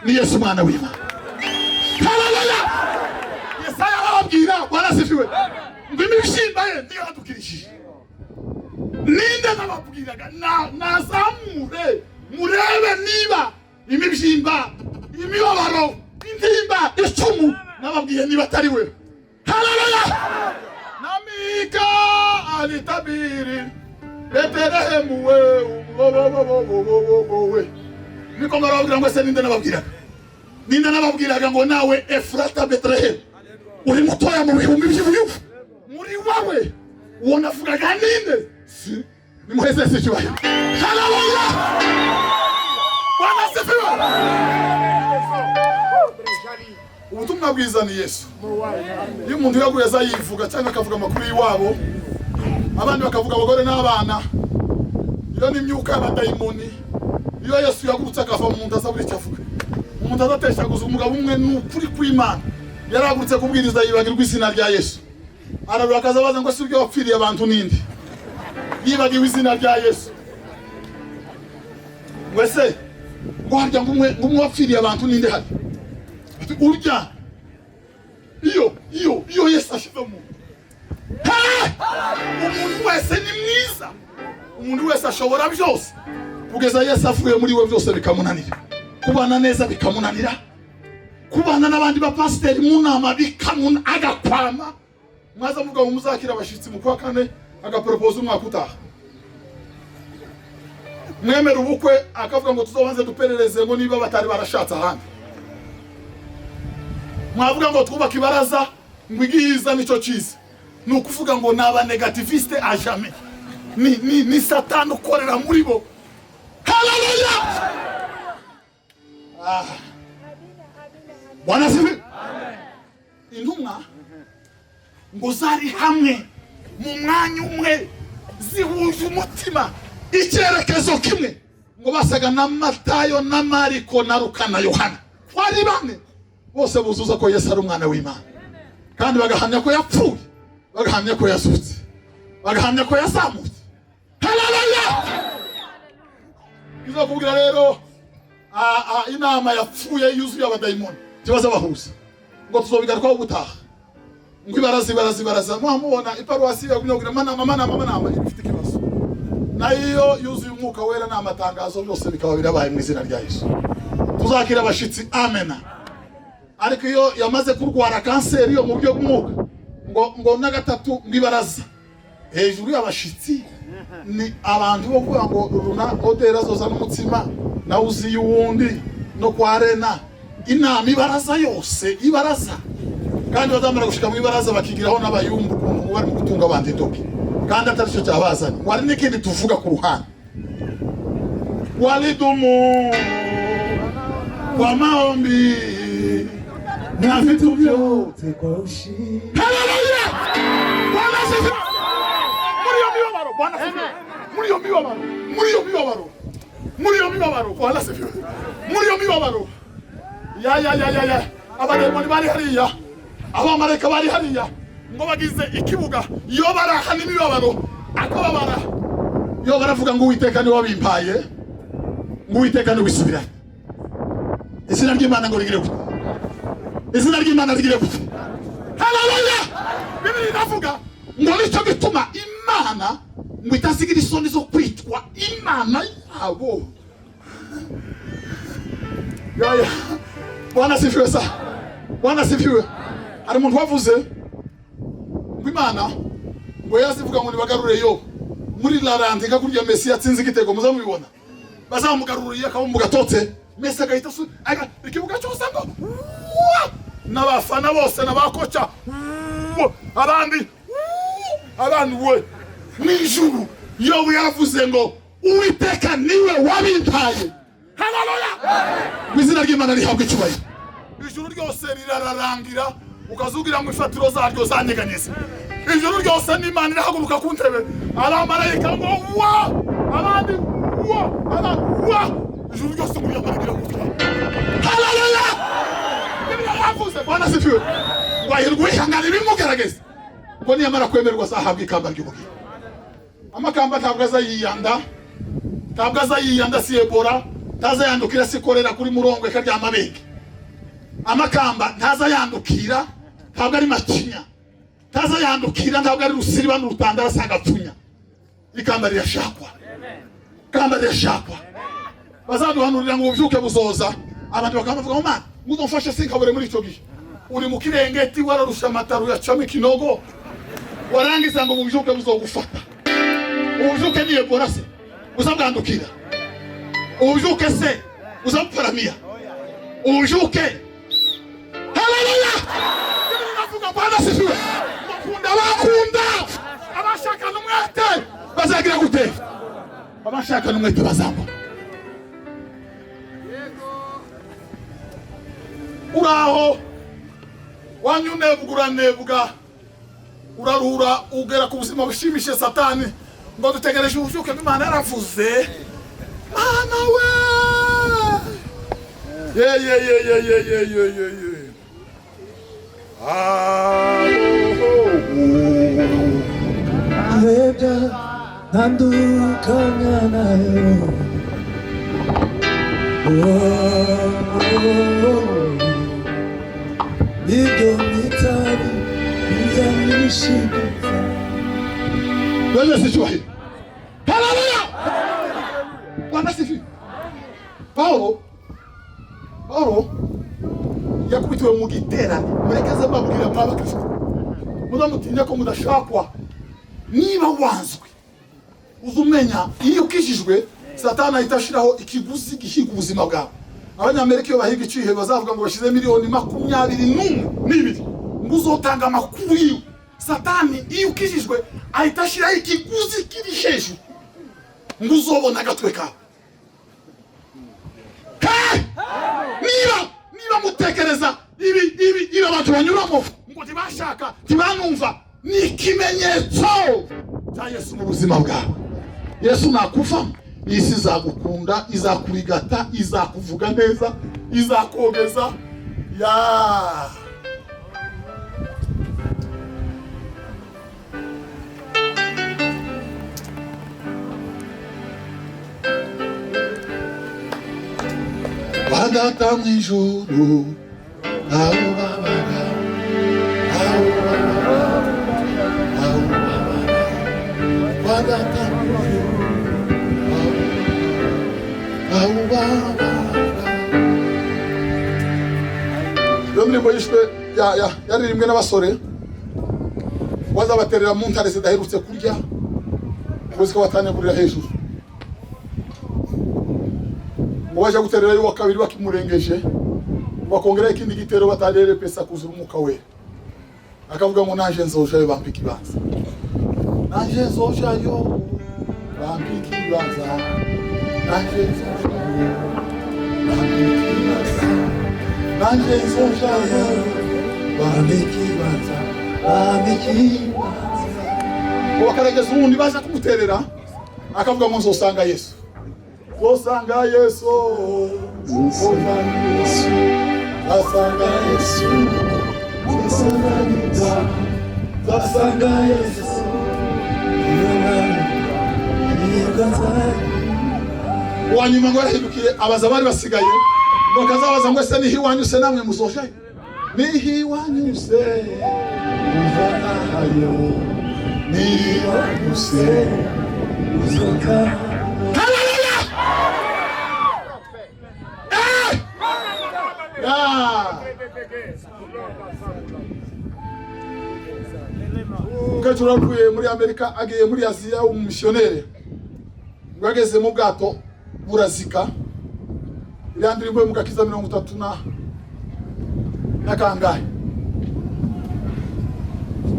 ni Yesu mwana w'Imana. Haleluya! Yesaya arababwira Bwana sifiwe ngo imibishimba ye ndiyo adukirishije ninde nababwiraga nazamure murebe niba imibishimba imibabaro intimba icumu nababwiye niba atari we. Haleluya! Namika alitabiri Betelehemu we niko ngarabwira ngo se ninde nababwiraga ngo nawe Efrata Betelehemu uri mutoya mu bihumbi by'ubuyufu muri wawe uwo navugaga ninde si nimuheze se cyubahiro. Haleluya! Bwana sifiwe. Ubutumwa bwiza ni Yesu. Iyo umuntu yagureza yivuga cyangwa akavuga amakuru y'iwabo abandi bakavuga abagore n'abana iyo ni imyuka y'abadayimoni. Iyo Yesu yagurutse akava mu muntu azabura icyo avuga umuntu azateshaguza umugabo umwe n'ukuri kw'Imana yaragurutse kubwiriza yibagirwa izina rya Yesu arabura akazabaza ngo si ibyo wapfiriye abantu ninde yibagiwe izina rya Yesu wese ngo harya ngo umwe wapfiriye abantu ninde hari urya iyo Yesu ashizemo umuntu wese ni mwiza umuntu wese ashobora byose kugeza Yesu avuye muri we byose bikamunanira kubana neza bikamunanira kubana n'abandi ba pasiteri mu nama agakwama mwaza mvuga ngo muzakira abashitsi mu kwa kane agapropose umwaka utaha mwemera ubukwe akavuga ngo tuzobanze duperereze ngo niba batari barashatse ahandi mwavuga ngo twubaka ibaraza ngo igihiza nico cyiza ni ukuvuga ngo naba negativiste a jamais ni Satani ukorera muri bo. Haleluya! Bwana sifi. Intumwa ngo zari hamwe mu mwanya umwe zihuje umutima icyerekezo kimwe ngo basaga na Matayo na Mariko na Luka na Yohana bari bane bose buzuza ko Yesu ari umwana w'Imana kandi bagahamya ko yapfuye bagahamya ko yazutse bagahamya ko yazamutse. Haleluya! Izo kubwira rero inama yapfuye yuzuye abadayimoni kibaza bahuza ngo tuzobigarukaho gutaha ngo ibaraza mwamubona iparuwasi yagunyogura manama ifite ikibazo nayo yuzuye umwuka wera n'amatangazo byose bikaba birabaye mu izina rya Yesu. Tuzakira abashitsi amena. Ariko iyo yamaze kurwara kanseri yo mu buryo bw'umwuka ngo na gatatu ngibaraza hejuru y'abashitsi ni abantu bo kuvuga ngo runa odera zoza n'umutsima na uzi yuwundi no kwa arena inama ibaraza yose ibaraza kandi bazamara gushika mu ibaraza bakigiraho n'abayumbu ukuntu bari mu gutunga abandi ndoki kandi atari cyo cyabazana wari n'ikindi tuvuga ku ruhande walidumu kwa maombi na vitu vyote kwa ushindi. Haleluya! Bwana asifiwe. Bwana asifiwe. Muri mibabaro. Bwana asifiwe. Muri mibabaro. Ya. Abademoni bari hariya. Abamarayika bari hariya. Ngo bagize ikibuga. Iyo baraha n'imibabaro akababara. Iyo baravuga ngo Uwiteka ni wabimpaye. Ngo Uwiteka ni wisubira. Izina ry'Imana ngo rigire gute? Izina ry'Imana rigire gute? Haleluya! Bibiri aravuga ngo nicyo gituma Imana ngo itasigira isoni zo kwitwa Imana yabo. Yaya Bwana sifiwe sa. Bwana sifiwe. Hari umuntu wavuze ngo Imana ngo yazivuga ngo nibagarure yo muri larandi kakurya Messi yatsinze igitego muzamubibona. Bazamugaruriye akabumbu gatotse Messi agahita ikibuga cyose ngo n'abafana bose n'abakoca abandi we n'ijuru yo yavuze ngo Uwiteka niwe wabintaye. Haleluya. Bizina ry'Imana rihabwe icyubahiro. Ijuru ryose rirararangira ukazugira ngo ifatiro zaryo zanyeganyeze. Ijuru ryose n'Imana irahaguruka ku ntebe abamarayika ngo wa abandi wa ijuru ryose ngo yamarira gutya. Haleluya. Yavuze Bwana sifiwe. Wahirwe ihangane bimugaragaza ngo niyamara kwemerwa azahabwa ikamba ry'ubugingo. Amakamba ntabwo azayiyanda si Ebola, ntazayandukira si korera kuri murongo ikaryama beke. Amakamba ntazayandukira ntabwo ari macinya, ntazayandukira ntabwo ari rusiriba n'urutanda rasagapfunya. Ikamba rirashakwa, ikamba rirashakwa. Bazaduhanurira ngo ubyuke buzoza, abantu bakavuga ngo Mana nguzomfashe sinkabure muri icyo gihe. Uri mu kirengeti wararusha amataru yacamo ikinogo, warangiza ngo ubyuke buzogufata. Ubyuke niye borase uzabwandukira, ubyuke se uzapfaramia, ubyuke. Haleluya. Navuga Bwana sifiwe. Bakunda abashaka n'umwete bazagira gute? Abashaka n'umwete bazamba. Uraho wanyunebwa uraruhura ugera ku buzima bushimishe Satani ngo dutegereje ububyuke bw'Imana yaravuze. Mana we Lebya ntandukanya nayo. Ibyo mitari bizamishika. Bwana sifiwe. Haleluya. Bwana sifiwe. Paulo yakubitiwe Mugiterane. Murekaze mbabwira mwabakristo. Mudamutinya ko mudashakwa. Niba wanzwe uzumenya iyo ukijijwe Satani ahitashiraho ikiguzi gihiga ubuzima bwawe. Abanyamerika iyo bahiga icihe bazavuga ngo bashize miliyoni 21 ngo uzotanga amakuru yiwe. Satani iyo ukijijwe ahitashiraho ikiguzi kiri hejuru ngo uzobona agatwe kawe. Niba mutekereza ibi abantu banyuramo ngo tibashaka tibanumva, ni ikimenyetso cya Yesu mu buzima bwawe. Yesu nakufa isi izagukunda, izakurigata, izakuvuga neza, izakogeza ya Wadata mwijuru aho babaga wadata mwijuru aho babaga. Iyo ndirimbo yishwe yaririmbwe n'abasore wazabaterera mu ntare zidaherutse kurya ngo zikabatanyagurira hejuru. Waje guterera yo wakabiri bakimurengeje bakongera ikindi gitero batarere pesa kuzura umuka we. Akavuga ngo naje nzojayo bampika ibanza, naje nzojayo bampika ibanza, naje nzojayo bampika ibanza, naje nzojayo bampika ibanza, bampika ibanza. Wakarageza ubundi baza kumuterera akavuga ngo nzosanga Yesu. Osanga Yesu, Osanga Yesu, Osanga Yesu, Osanga Yesu, Osanga Yesu. Wanyuma ngo yahindukiye abaza bari basigaye ngo kazabaza ngo ese nihi wanyuse namwe muzoshayo, nihi wanyuse uvanayo niyo gusenga uzoka. Haleluya! Mukecuru avuye muri Amerika agiye muri Aziya umumisiyoneri, ngo ageze mu bwato burazika, iriya ndirimbo y'umugakiza 30 na kangahe,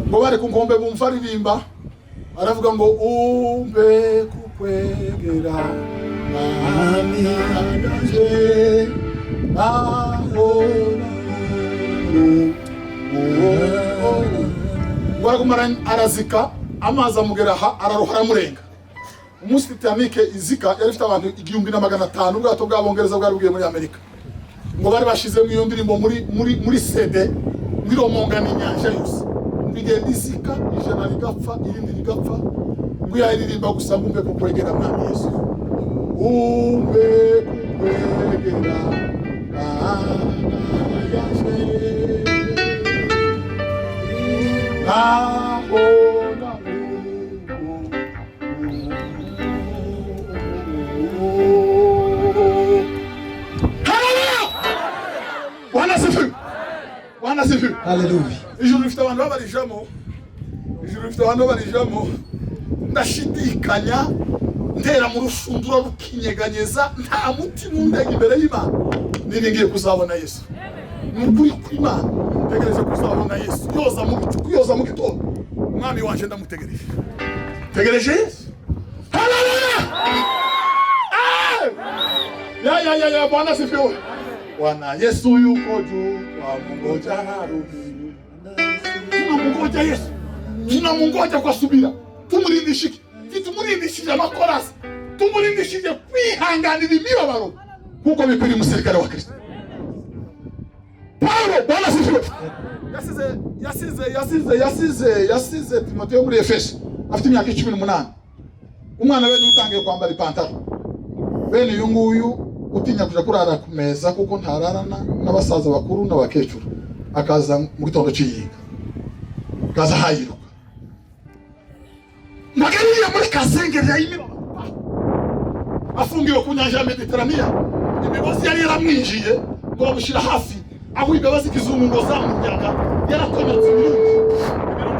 ngo bari ku nkombe bumva aririmba, aravuga ngo umbe kukwegera nami anaje Wagumara arazika, amazi amugera aha araroha aramurenga. Umunsi Titanic izika yari ifite abantu 1500, ubwato bw'abongereza bwari bugiye muri Amerika. Ngo bari bashizemo iyo ndirimbo muri CD ngiromongana n'inyanja yose. Bigenda izika, ijana rigapfa, irindi rigapfa. Ngo yaririmba gusa umbe kukwegera mwami Yesu. Umbe kukwegera Hallelujah. Ijuru rifite abantu babarijamo, ndashidikanya ntera mu rushundura rukinyeganyeza, nta mutima undega imbere y'Imana. Niringiye kuzabona Yesu. Nukuri kw'Imana tegereje kuzabona Yesu. Yoza mu gitondo. Umwami wanje ndamutegereje. Tegereje Yesu. Haleluya! Ya Bwana sifiwe. Bwana Yesu yuko juu, twamungoja harudi. Tunamungoja Yesu. Tunamungoja kwa subira. Tumurindishike. Tumurindishije amakorasi. Tumurindishije kwihanganira imibabaro kuko bikwiriye umusirikare wa Kristo. Paulo Bwana sifiwe. Yasize Timoteyo muri Efeso afite imyaka 18. Umwana we utangiye kwambara ipantaro. Bene uyu nguyu utinya kuja kurara ku meza kuko ntararana n'abasaza bakuru n'abakecuru, akaza mu gitondo cy'iyinga, kaza hayiruka magariye muri kasengeri ya imiro, afungiwe ku nyanja ya Mugiterane. Imigozi yari yaramwinjiye ngo bamushira hafi, aho imbabazi kizungu ngo zamuryaga yaratonyotse ibirungi,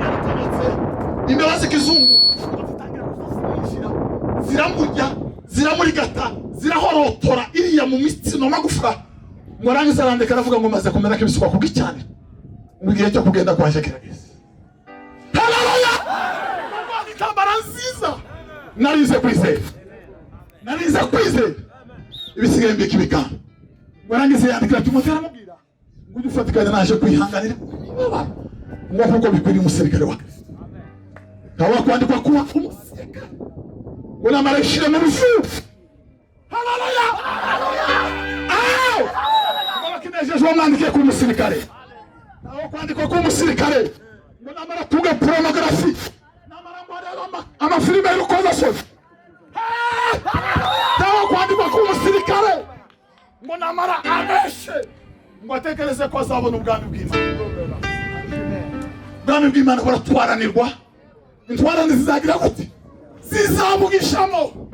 yaratonyotse imbabazi kizungu ziramurya, ziramurigata, zirahorotora iriya mu mitsi no magufwa. Murangiza arandeka aravuga ngo maze kumera kibisukwa kugi cyane mu gihe cyo kugenda kwa Jekeragezi. Haleluya! Ngo itambara nziza narize kwizera ibisigaye mbikibika. Murangiza yandika Timoteyo aramubwira ngo ufatikanye naje kwihanganira ngo kuko bikwiriye umusirikare wa Kristo. Kawa kwandikwa kuba umusirikare una mareshire mu rufu. Haleluya! Ngo kinejeje umwandike ku musirikare. Naho kwandikwa ku musirikare ngo namara tuga pornography, namara ngorera amafilime y'urukozasoni. Naho kwandikwa ku musirikare ngo namara ameshe ngo atekereze ko azabona ubwami bw'Imana. Ubwami bw'Imana buratwaranirwa. Intwarane zizagira gute? Zizamugishamo.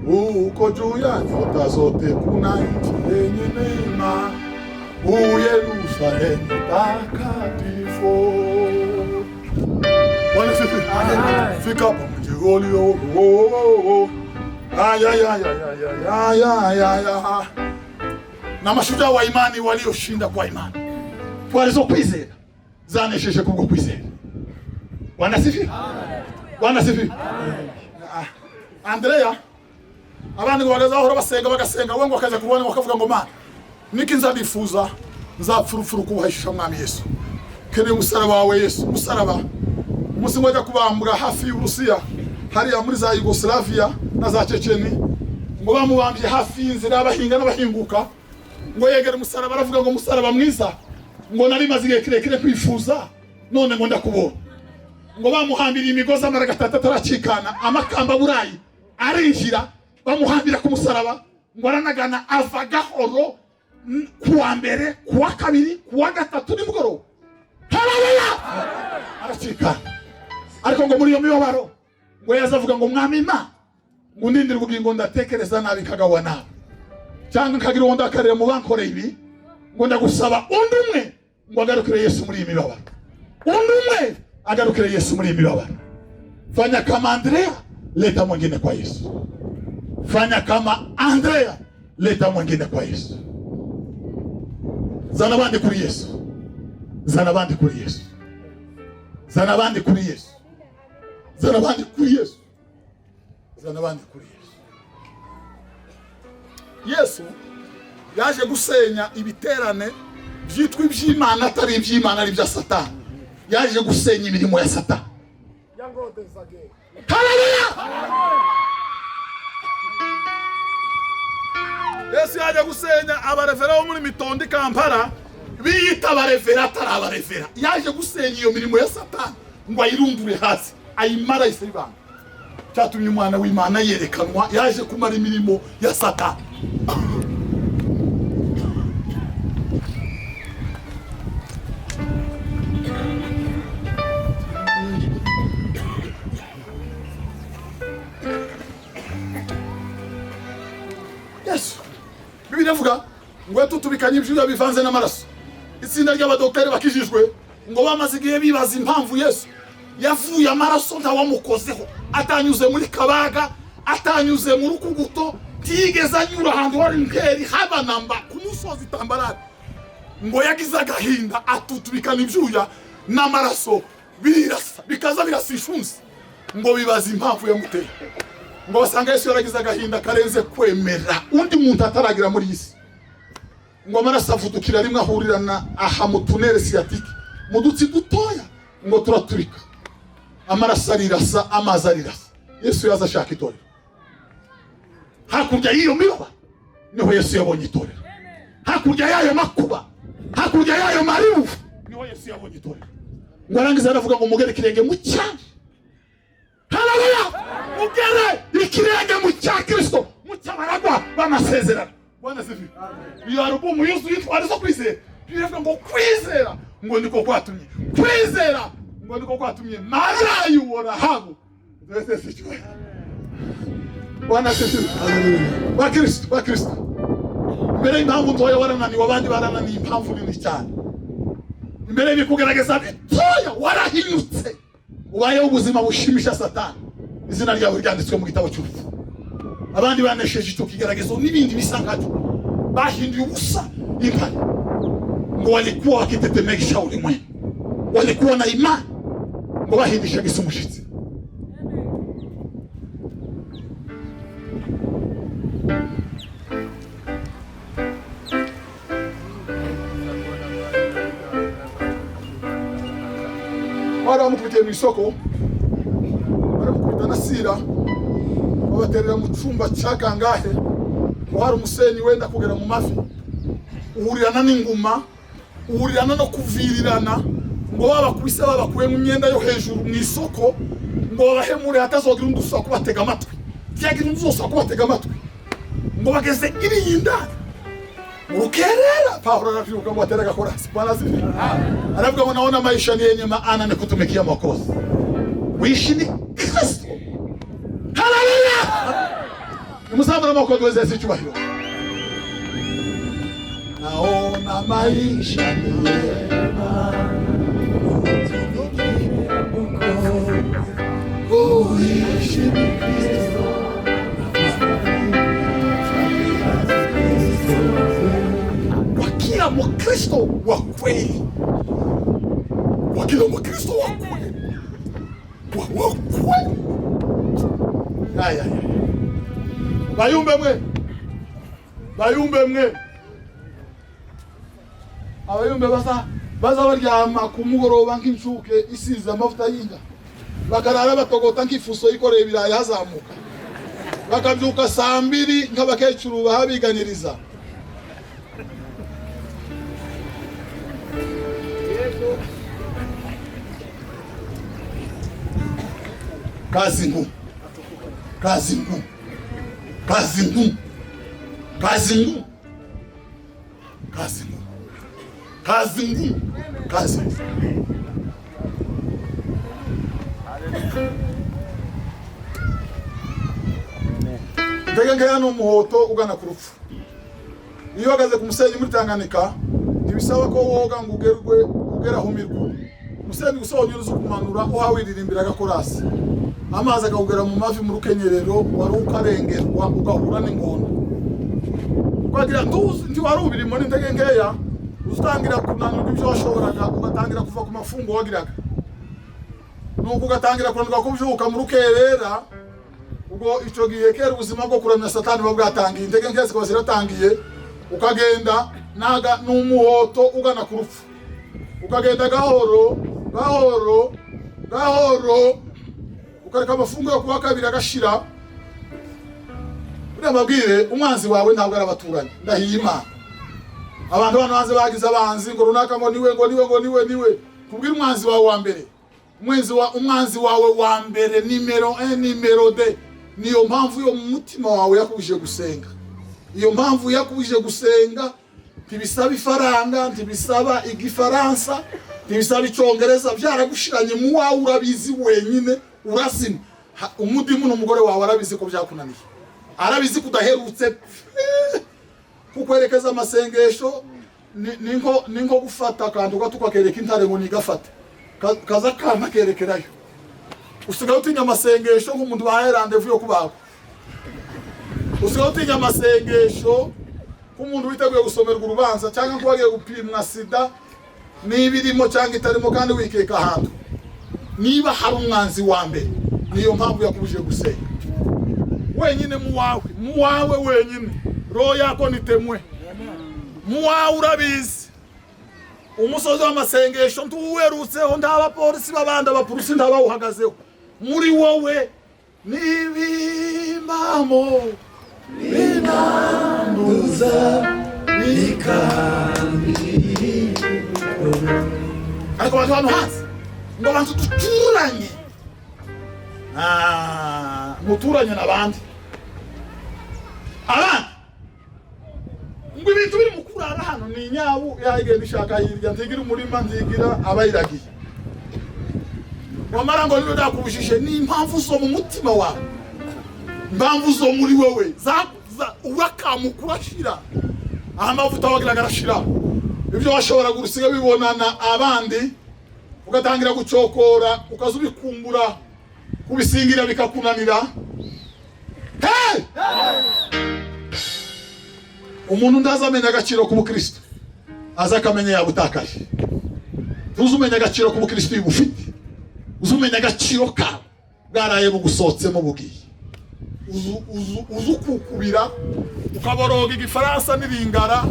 Uko juu ya nyota zote kuna nchi yenye neema, Yerusalemu takatifu. Bwana sifiwe. Fika hapa mji ulio na mashujaa wa imani walioshinda kwa imani. Walizokwizera zanesheje kubwo kwizera. Bwana sifiwe. Bwana sifiwe. Andrea abandi ngo bagazaho bagasenga we ngo akaza kubona bakavuga ngo Mana niki nzadifuza nzapfurufuru kubahisha mwami Yesu. Kene musaraba wawe Yesu, musaraba umunsi ngoja kubambwa hafi y'Urusiya hariya muri za Yugoslavia na za Checheni, ngo bamubambye hafi y'inzira abahinga n'abahinguka, ngo yegere musaraba aravuga ngo musaraba mwiza, ngo nari mazigiye kirekire kwifuza none ngo ndakubona. Ngo bamuhambira imigozi amaragatatu ataracikana, amakamba burayi arinjira bamuhambira ku musaraba, ngo aranagana ava gahoro kuwa mbere, kuwa kabiri, kuwa gatatu nimugoroba. Haleluya! Aracika. Ariko ngo muri iyo mibabaro ngo yazavuga ngo mwami Imana ngo ndindire ubugingo ndatekereza nabi kagawa nawe. Cyangwa nkagira uwo ndakarira mu bankore ibi ngo ndagusaba undi umwe ngo agarukire Yesu muri iyi mibabaro. Undi umwe agarukire Yesu muri iyi mibabaro. Fanya kama Andrea, leta mwingine kwa Yesu. Fanya kama Andrea, leta mwingine kwa Yesu. Zana bandi kuri Yesu. Zana bandi kuri Yesu. Zana bandi kuri Yesu. Zana bandi kuri Yesu. Zana bandi kuri Yesu. Yesu yaje gusenya ibiterane byitwa iby'Imana atari iby'Imana ari bya Satani. Yaje gusenya imirimo ya Satani. Haleluya! Yesu yaje gusenya abarevera bo muri Mitondo Kampala biyita abarevera atari abarevera. Yaje gusenya iyo mirimo ya Satani ngo ayirundure hasi ayimara isibanga. Cyatumye umwana w'Imana yerekanwa yaje kumara imirimo ya Satani. Bivuga ngo tutubikanye ibyuya bivanze n'amaraso. Itsinda ry'abadoktori bakijijwe ngo bamaze igihe bibaza impamvu Yesu yavuye amaraso ntawamukozeho, atanyuze muri kabaga, atanyuze mu rukuguto, tigeze anyura ahantu hari nkeri haba namba ku musozi Tambarare. Ngo yagize agahinda atutubikana ibyuya n'amaraso birasa bikaza birasishunze. Ngo bibaza impamvu yamuteye. Ngo basanga Yesu yaragize agahinda karenze kwemera undi muntu ataragira muri isi. Ngo amaraso avudukira rimwe ahurirana aha mu tunere sciatique mu dutsi dutoya ngo turaturika. Amaraso arirasa, amazi arirasa. Yesu yaza ashaka itorero. Hakurya y'iyo miroba niho Yesu yabonye itorero. Hakurya y'ayo makuba, hakurya y'ayo maribu niho Yesu yabonye itorero. Ngo arangiza aravuga ngo mugere kirenge mu cyane. Haleluya! Mugere ikirenge mu cya Kristo, mu cyabaragwa bamasezerano. Bwana sifi. Iyo alubumu yuzuye twarizo kwizera. Bivuga ngo kwizera ngo niko kwatumye. Kwizera ngo niko kwatumye marayu wora habu. Ndetse sichwe. Bwana sifi. Haleluya. Wa Kristo. Mbere impamvu ntoya warananiwe abandi barananiye impamvu nini cyane. Mbere bikugerageza bitoya warahinyutse. Ubayeho ubuzima bushimisha Satani. Izina ryawe ryanditswe mu gitabo cy'urupfu. Abandi banesheje icyo kigeragezo n'ibindi bisangaje. Bahinduye ubusa impani. Ngo walikuwa wakitetemesha ulimwengu. Walikuwa na imani. Ngo bahindisha gisumushitsi. Baramukubitiye mu isoko, baramukubita na sira, babaterera mu cyumba cya kangahe, hari umusenyi wenda kugera mu mafi, uhurirana n'inguma, uhurirana no kuvirirana, ngo babakubise babakuye mu myenda yo hejuru mu isoko, ngo babahemure hatazogira undi usa kubatega amatwi, byagira undi usa kubatega amatwi, ngo bageze iriyindani. Ukerera Paulo anavyuka mwatereka korasi. Bwana asifiwe. Anavuga ngo naona maisha ni yenye maana ni kutumikia Mwokozi. Uishi ni Kristo. Haleluya! Nimusabira Mwokozi weze sichubahiro. Naona maisha ni yenye maana kutumikia Mwokozi. Uishi ni Kristo. Wakila Mkristo wa kweli. Wakila Mkristo wa kweli. Wa kweli. Aya. Bayumbe mwe. Bayumbe mwe. Abayumbe baza baryama ku mugoroba nk'incuke isiza amavuta y'inka. Bakarara batogota nk'ifuso ikoreye ibirayi hazamuka. Bakabyuka saa 2 nk'abakecuru bahabiganiriza. Kazi ngumu. Kazi ngumu. Kazi ngumu. Kazi ngumu. kazi ndege hano umuhoto ugana ku rupfu. Iyo uhagaze ku musenyi muri Tanganyika ntibisaba ko woga ngo ugera humirwa. Musenyi gusonyuruza kumanura uhawiririmbira gakorasi. Amazi akagera mu mavi mu rukenyerero wari ukarengerwa ugahura n'ingondo. Kwagira ndi wari ubirimo n'indege nkeya utangira kunanura ibyo washoboraga ugatangira kuva ku mafungo wagiraga. Nuko ugatangira kunanirwa kubyuka mu rukerera ubwo ico gihe kera ubuzima bwo kuramya satani babwatangiye indege nkese kwa ziratangiye ukagenda naga n'umuhoto ugana ku rupfu ukagenda gahoro ukareka amafungo yo kuwa kabiri agashira uriya mabwire umwanzi wawe ntabwo arabaturanye ndahiye Imana abantu bano hanze bagize abanzi ngo runaka ngo niwe kubwira umwanzi wawe wa mbere umwanzi wawe wa mbere nimero 1 nimero 2 niyo mpamvu yo mutima wawe yakubije gusenga. Iyo mpamvu yakubije gusenga ntibisaba ifaranga, ntibisaba igifaransa, ntibisaba icongereza, byaragushiranye mu wawe urabizi wenyine urasima. Umudimu n'umugore wawe arabizi ko byakunaniye. Arabizi kudaherutse kukwerekeza amasengesho ninko gufata kandi ugatukakereka intare ngo nigafate. Kaza kana kerekerayo. Usigaye utinya amasengesho nk'umuntu bahaye rendezvous yo kubaho. Usigaye utinya amasengesho nk'umuntu witeguye gusomerwa urubanza cyangwa ko wagiye gupimwa sida n'ibirimo cyangwa itarimo kandi wikeka ahantu. Niba hari umwanzi wa mbere niyo mpamvu yakubuje gusenga. Wenyine mu wawe wenyine roho yako nitemwe. Mu wawe urabizi. Umusozi w'amasengesho ntuwerutseho ndabapolisi babanda abapolisi ndabawuhagazeho. Muri wowe nibimbamo binambuza bikambi. Ariko abantu hano hasi ngo abantu duturanye muturanye n'abandi ngo ibintu biri mu kurara hano ni inyabu yagenda ishaka hirya ntigira umurima ntigira abayiragiye. Wamara ngo niyo nakubujije ni impamvu zo mu mutima wawe, impamvu zo muri wowe urakamukurashira amavuta wagiraga arashira. Ibyo washobora gurusiga bibonana abandi ugatangira gucokora ukazubikumbura kubisingira bikakunanira. Hey! Umuntu ndazamenya agaciro ku Kristo azakamenya yabutakaje. Uzumenya agaciro ku Kristo yibufite. Uzumenya agaciro ka bwaraye bugusotsemo bugiye. Uzukukubira ukaboroga igifaransa n'ibingara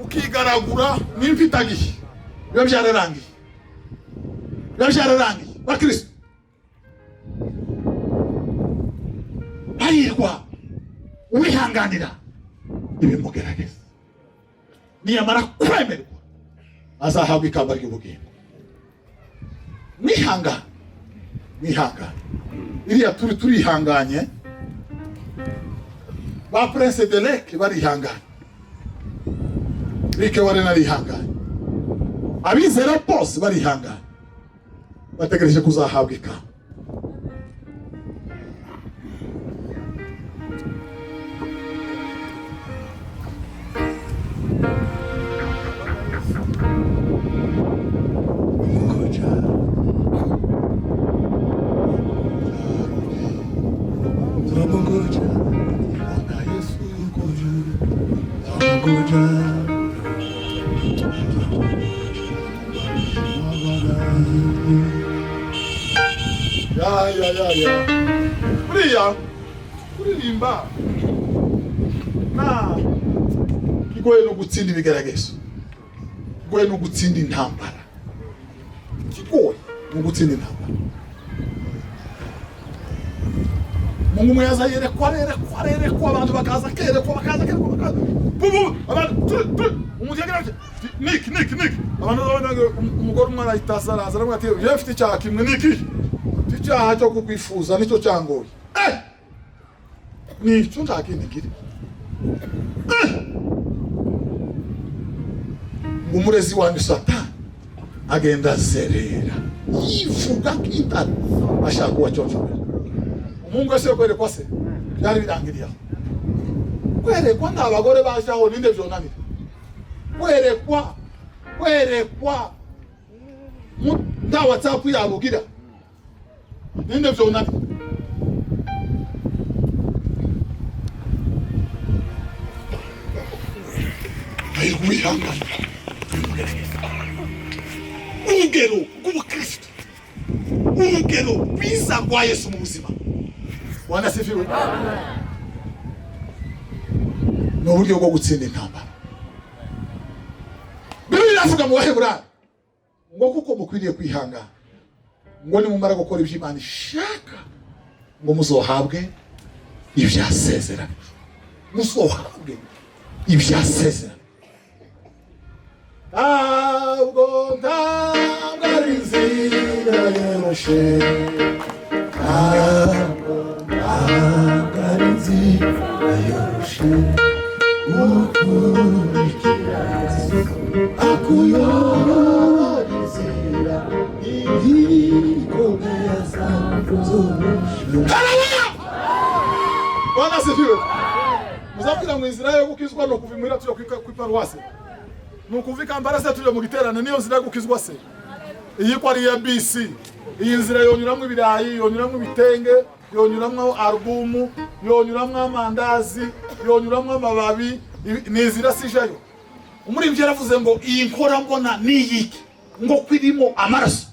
ukigaragura n'imfitagiye. Biba byararangiye. Ba Kristo ayirwa uwihanganira ibimugerageza. Niyamara kwemerwa azahabwa ikamba ry'ubugingo. Mwihangane iriya turihanganye. Ba Prince de Lek barihanganye, Rike wari narihanganye, abizera bose barihanganye bategereje kuzahabwa ikamba. Ya. Kuririmba na kigoye no gutsinda ibigeragezo, kigoye no gutsinda intambara, kigoye no gutsinda intambara. Mungu mwaza yerekwa abantu bakaza kerekwa bubu abantu umujyagira Nick abantu babona umugore umwana ahitazara aramwe ati yefite icyaha kimwe niki icyaha cyo kukwifuza nicyo cyangoye nicyo ntakindi kiri umurezi wanyu Satani agenda azerera yivuga nk'intare ashaka kubaconshomera. Umuhungu ashobora kwerekwa se byari birangiriye aho. Kwerekwa n'abagore baje aho ninde vyonanira. Kwerekwa nda WhatsApp yabugira ninde vyonanira. Wihangane urugero rw'ubukristo, urugero rwiza rwa Yesu mu buzima. Wanasifiwe. Ni uburyo bwo gutsinda intambara. Bibiri iravuga mu Baheburayo ngo kuko mukwiriye kwihangana ngo nimumara gukora ibyo Imana ishaka ngo muzohabwe ibyasezerano. Muzohabwe ibyasezerano. Ntabwo ari inzira yoroshe, ntabwo ari inzira yoroshe, ukurikira akuyobora inzira ikomeye Sunzu. Bwana asifiwe. Muzabwira mu inzira yo gukizwa no kuvimira tujya ku paruwase. Nukuvika mbarase tuje mu giterane niyo nzira gukizwa se. Iyi kwa ari ya BC. Iyi nzira yonyuramwe ibirayi, yonyuramwe ibitenge, yonyuramwe albumu, yonyuramwe amandazi, yonyuramwe amababi, ni inzira sijayo. Umurivyi yaravuze ngo iyi nkora mbona niyiki ngo kwirimo amaraso.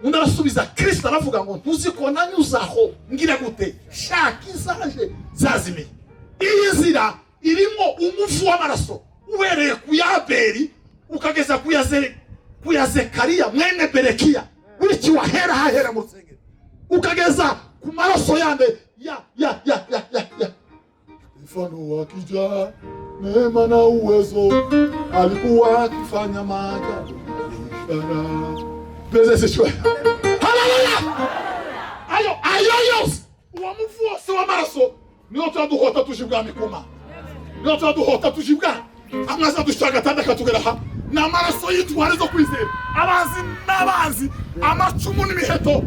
Undi arasubiza Kristo aravuga ngo ntuziko nanyuzaho ngira gute shaka izaje zazimiye. Iyi nzira irimo umuvu w'amaraso. Ubereye ku Abeli ukageza ku Zekariya mwene Berekiya urici wahera hahera mu rusengero ukageza ku maraso yande ya mfano wa kijana neema na uwezo alikuwa akifanya maajabu ishara. Pese shwe. Haleluya. Ayo uwamuvu wose w'amaraso niyo twaduhota tujibwami kuma. Niyo twaduhota tujibwami. Amaza dushaka tandaka tugeraha n'amaraso y'intwari zo kwizera abanzi n'abanzi amacumu n'imiheto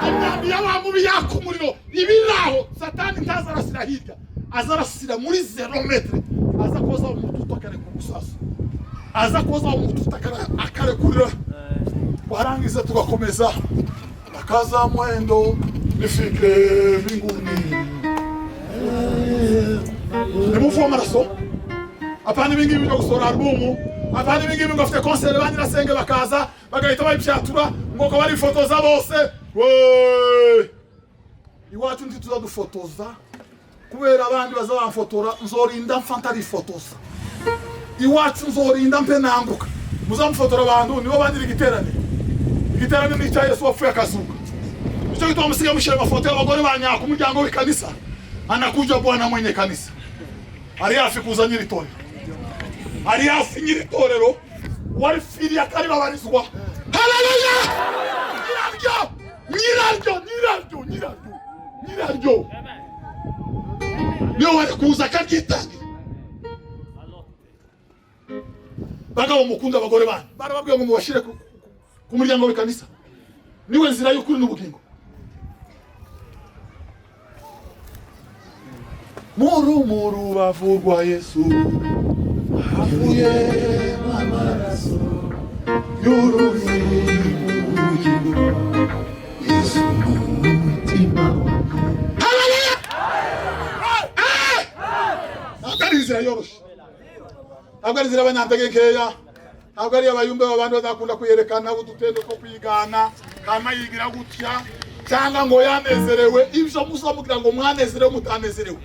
amyambi y'abamubi yakumuriro ibiraho Satani ntazarasira hirya azarasira muri 0 metre aza koza umututo kare ku musaso aza koza umututo akare kurira warangiza tugakomeza akaza mwendo nifike mbinguni nimufu amaraso. Apana ibingibi byo gusora albumu, apana ibingibi ngo afite concert bandira senge bakaza bagahita bayipyatura ngo ko bari fotoza bose. Iwacu ndi tuzadufotoza kubera abandi bazabamfotora nzorinda mfantari fotoza. Iwacu nzorinda mpe nanguka muzamfotora abantu nibo bandira igiterane ni cya Yesu wapfuye akazuka. Icyo gitwa musiga mushira amafoto y'abagore banyaka umuryango w'ikanisa anakuja bwana mwenye kanisa ari hafi kuzanyira itorero. Ari hafi nyiri torero wari firi akari babarizwa. Haleluya. Nyiraryo. Niyo wari kuza kagitangi. Bagabo mukunda abagore bana. Barababwiye ngo mubashire ku muryango w'ikanisa. Niwe nzira y'ukuri n'ubugingo. Muru bavurwa Yesu. Avuye amaraso y'uruzi Yesu mutima wanjye. Haleluya. Ntabwo ari inzira yoroshe, ntabwo ari inzira abanyantegekeya, ntabwo ari abayumbe babandi bazakunda kuyerekana udutendo two kwigana kama yigira gutya cyangwa ngo yanezerewe. Ibyo muzamugira ngo mwanezerewe mutanezerewe,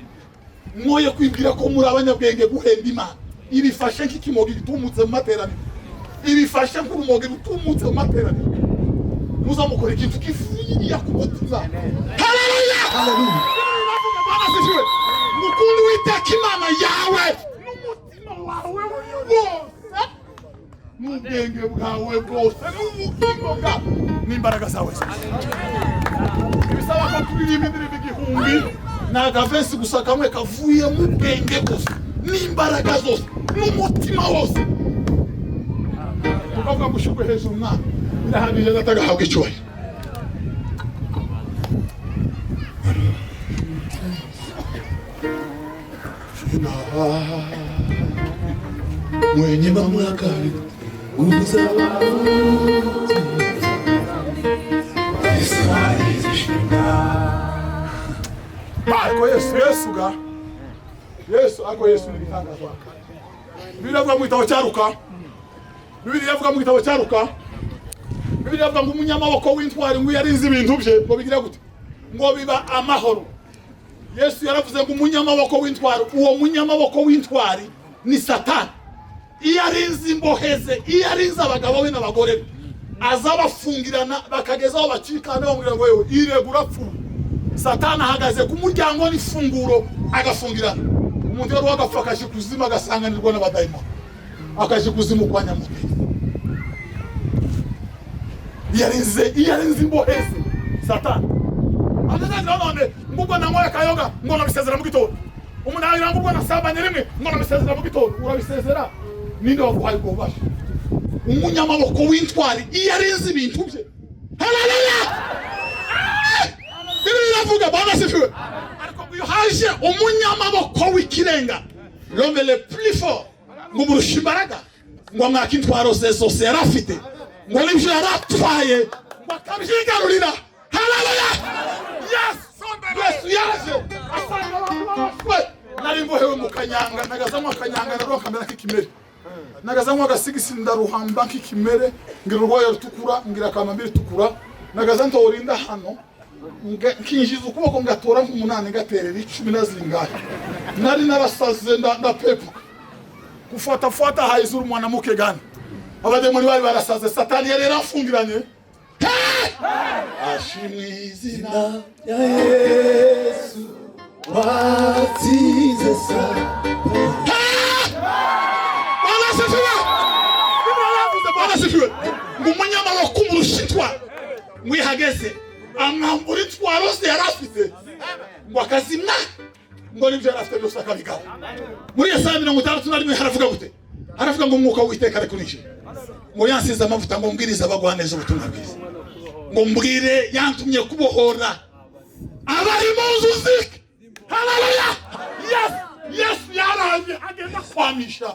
mwoye kwibwira ko muri abanyabwenge guhemba Imana. Ibifashe nk'ikimogi gitumutse mu materaniro, ibifashe nk'urumogi rutumutse mu materaniro. Muzamukora ikintu kifuye ku mutima. Haleluya. Haleluya. Mukuru w'Iteka Imana yawe n'umutima wawe wose n'ubwenge bwawe bwose n'ubugingo bwawe n'imbaraga zawe. Ibisaba ko turirimba indirimbo igihumbi n'agavesi gusa kamwe kavuye mu bwenge bwose n'imbaraga zose n'umutima wose. bavuga ngo ushugwe hejuru mwana birahagije natagahabwa icyubahiro. Mwenye mamlaka uzaba Ako Yesu ga ako Yesu ni bitangazwa. Bibiri avuga mu gitabo cyaruka. Bibiri avuga mu gitabo cyaruka. Bibiri avuga ngo umunyamaboko w'intwari ngo yarinze ibintu bye ngo bigira gute ngo biba amahoro. Yesu yaravuze ngo umunyamaboko w'intwari, uwo munyamaboko w'intwari ni Satani. Iyo arinze imboheze, iyo arinze abagabo be n'abagore azabafungirana bakagezaho bacikana bamubwira ngo yewe iregura pfu. Satani ahagaze ku muryango n'ifunguro agafungirana. Umuntu yari wagapfa akaje kuzima agasanganirwa n'abadayimoni. Akaje kuzima kwa nyamutezi. Iyo arinze imboheze Satani. Anazagira none ngubwo namoya kayoga ngo nabisezera mu gitondo. Umuntu agira ngubwo nasambanye rimwe ngo nabisezera mu gitondo. Urabisezera ninde waguhaye ubwo bubasha? Umunyamaboko w'intwari iyo arinze ibintu bye. Haleluya! Bibiri iravuga Bwana asifiwe. Ariko iyo haje umunyamaboko w'ikirenga, l'homme le plus fort, ngo murusha imbaraga, ngo mwaka intwaro ze zose yari afite, ngo n'ibyo yari atwaye ngo akabyigarurira. Haleluya! Yesu yaje asanga abantu bafwe. Nari mbohewe mu kanyanga, nagazamo akanyanga naro kamera k'ikimere. Nagazamo agasigisi ndaruhamba nk'ikimere, ngira urwaye rutukura, ngira kamambiri tukura, nagazanto urinda hano. Kinjiza ukuboko ngatora nk'umunani gaterera 10 na zingahe. Nari narasaze ndapepuka. Kufuata haizuru mwanamuke gani. Abademoni bari barasaze, Satani yari yarafungiranye. Ashimwe izina ya Yesu watize sana. Bwana asifiwe. Bwana asifiwe. Umunyamaboko umurushitwa mwihageze amwambura intwaro ze yarafite ngo akazimna ngo nibyo yarafite byose akabigaba. Muri Yesaya 61 haravuga gute? Haravuga ngo umwuka w'Uwiteka ari kunishe. Ngo yansize amavuta ngo mbwiriza abagwaneza ubutumwa bwiza. Ngo mbwire yantumye kubohora abari mu nzuzi. Haleluya! Yes yaraje agenda kwamisha.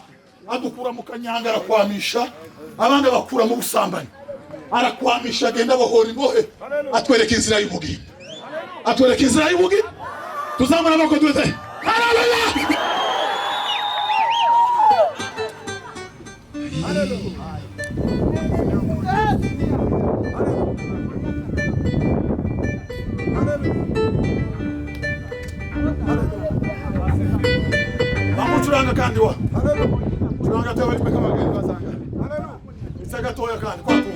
Adukura mu kanyanga arakwamisha, abandi bakura mu busambanyi. Arakwamisha agenda bohora imbohe, atwereka inzira y'ubugingo. Atwereka inzira y'ubugingo. Tuzamura amaboko duze. Haleluya! Haleluya! Bamucuranga kandi wa. Curanga tawe bari kamagari bazanga. Isaga toya kandi kwa kumwe.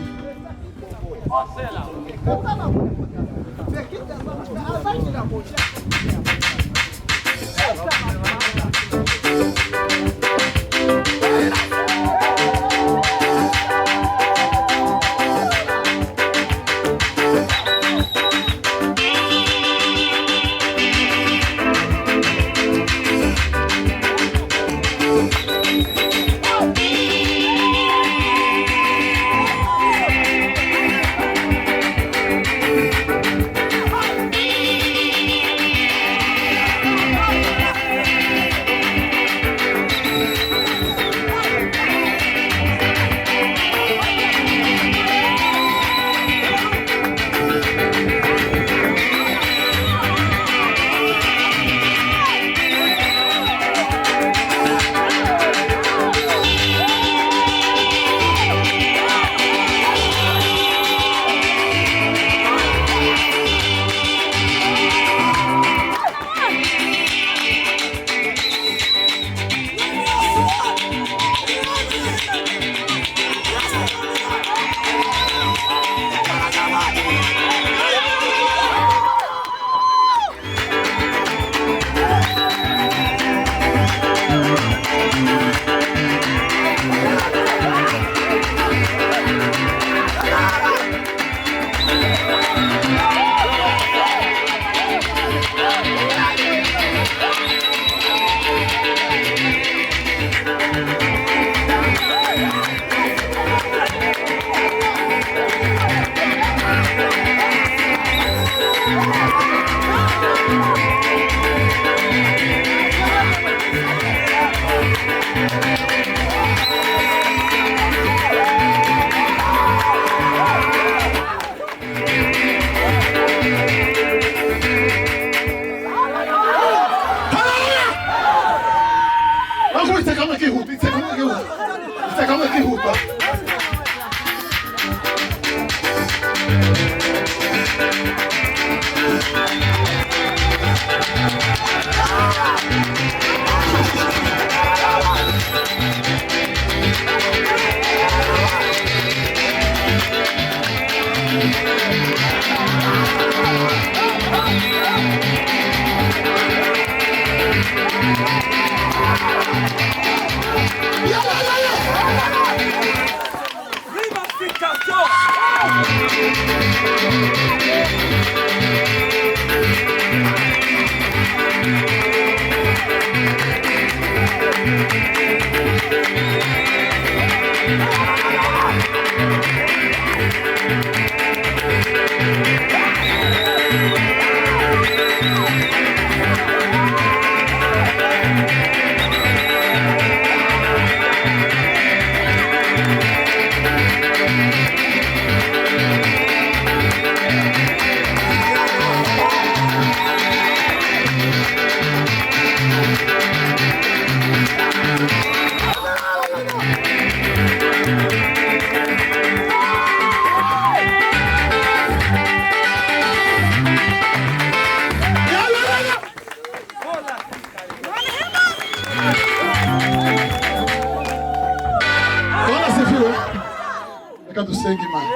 Dusenga Imana.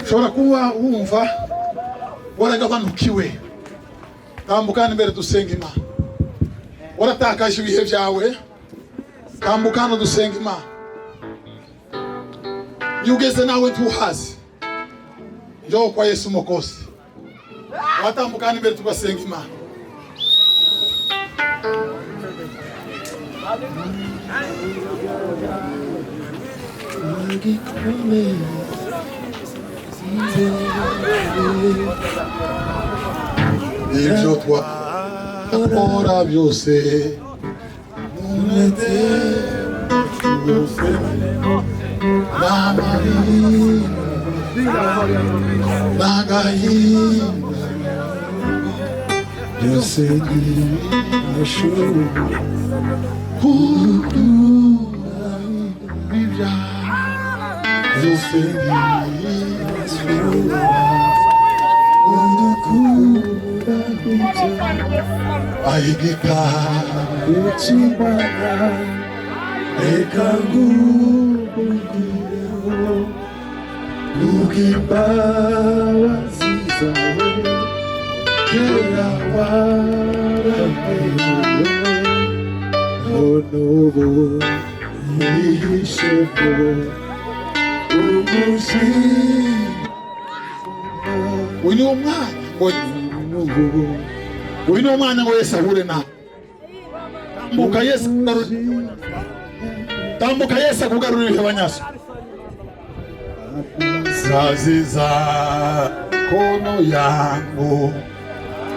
Ushobora kuba wumva waragabanukiwe, tambukana imbere dusenga Imana. Waratakaje ibihe byawe, tambukana dusenga Imana. Yugeze nawe tuhazi, njoo kwa Yesu Mwokozi. Watambukana imbere tugasenga Imana. Ibyo twakora byose umete byose n'amarira n'agahinda byose ntibishobora kudura ibyaha byose ntibishobora kudukura ayigita ukimana reka ngugugireho kubw'imbabazi zawe kera waraherewe none ubu yihishemo umujinya. Uyu ni umwanya ngo Yesu ahure nawe. Tambuka Yesu akugarurire abanyaso. Zaziza kono yangu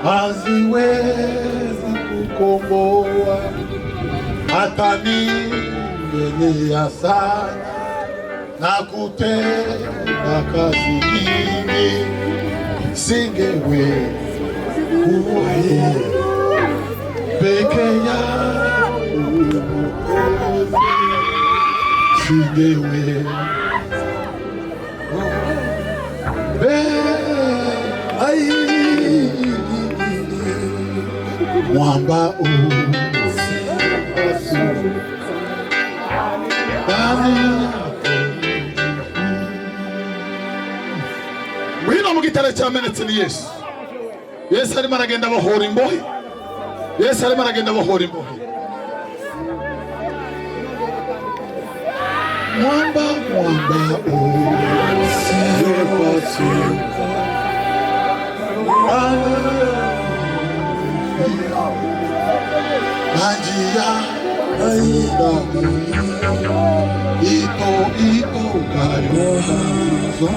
haziwezi kukomboa, hata ningelia sana na kutenda kazi nyingi singeweza kuwa peke yangu, singeweza mwamba wino Mugiterane cyamenetse ni Yesu. Yesu arimo aragenda abohora imbohe. Yesu arimo aragenda abohora imbohe. Mwamba Najia ito kayozo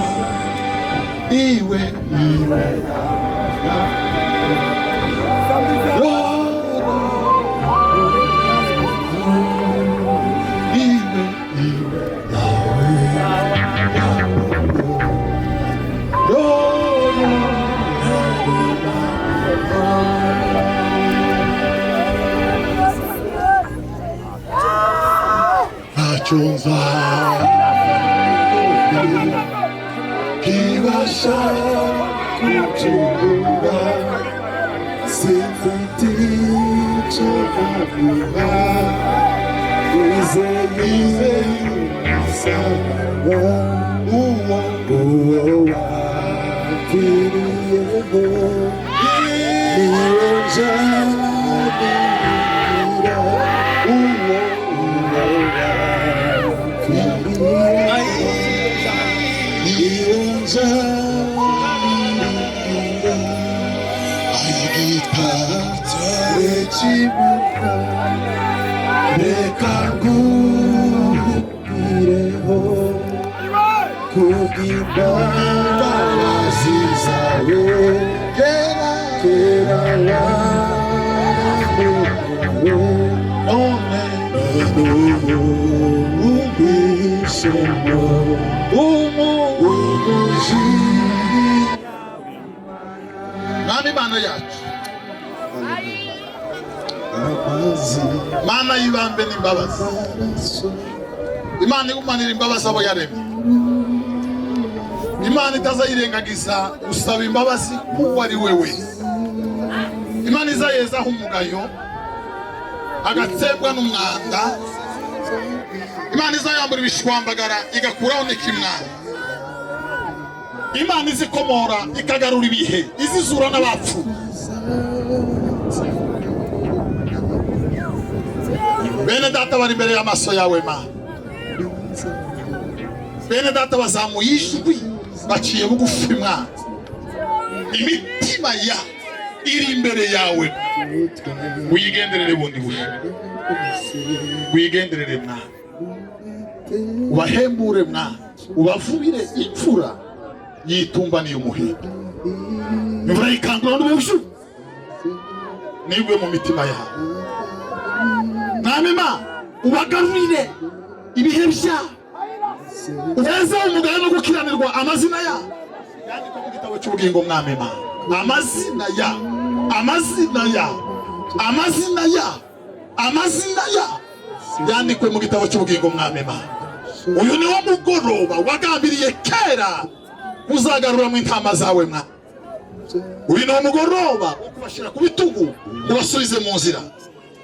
iwe Chunza kibasha kuchunga sifiti chokabuha ize sawa uwa kiriyego niwajadira uwa Nami Imana yacu, Mana y'ibambe n'imbabazi, Imana igumanira imbabazi abo yaremye, Imana itazayirengagiza usaba imbabazi kuko ari wewe, Imana izayezaho umugayo agatsembwa n'umwanda, Imana izayambura ibishwambagara igakuraho n'ikimwanda, Imana izikomora ikagarura ibihe, izizura n'abapfu. Bene data bari imbere y'amaso yawe Mana, bene data bazamuye ijwi baciye bugufi Mwana, imitima ya iri imbere yawe, wigenderere bundi bushe, wigenderere Mwana, ubahembure Mwana, ubavubire imfura yitumbaniye umuhigo, imvura yikangura n'ubushu nigwe mu mitima yawe. Mwami Imana, ubagarurire ibihe byabo, ubeze umugayo no gukiranirwa amazina yabo yandikwa mu gitabo cy'ubugingo. Mwami Imana, amazina yabo, amazina yabo, amazina yabo, amazina yabo yandikwe mu gitabo cy'ubugingo. Mwami Imana, uyu ni wo mugoroba wagambiriye kera uzagarura mu intama zawe Mwana. Uyu ni wo mugoroba wo kubashyira ku bitugu ubasubize mu nzira.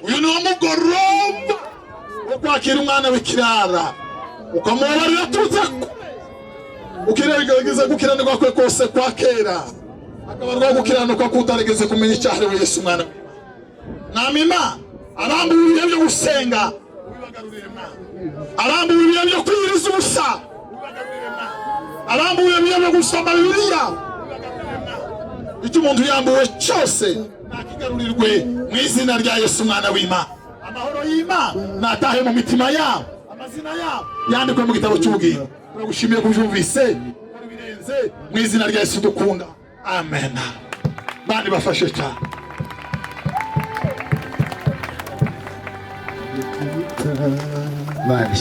Uyu ni wo mugoroba wo kwakira umwana w'ikirara ukamubabarira tuze ukiregeza gukiranirwa kwe kose kwa kera, akabarwa gukiranuka kutaregeze kumenya icyaha we Yesu Mwana. Mwami Imana, arambuye ibihe byo gusenga ubibagarurire Mwana, arambuye ibihe byo kwiyiriza ubusa ubibagarurire Mwana, arambuye ibihe byo gusoma Bibiliya ubibagarurire Mwana. Icyo umuntu yambuwe cyose nakigarurirwe mu izina rya Yesu Mwana w'Imana. Amahoro y'Imana natahe mu mitima yabo, amazina yabo yandikwe mu gitabo cy'ubugingo. Turagushimiye kubyumvise birenze mu izina rya Yesu dukunda, amen. Bandi bafashe cyane. Mari.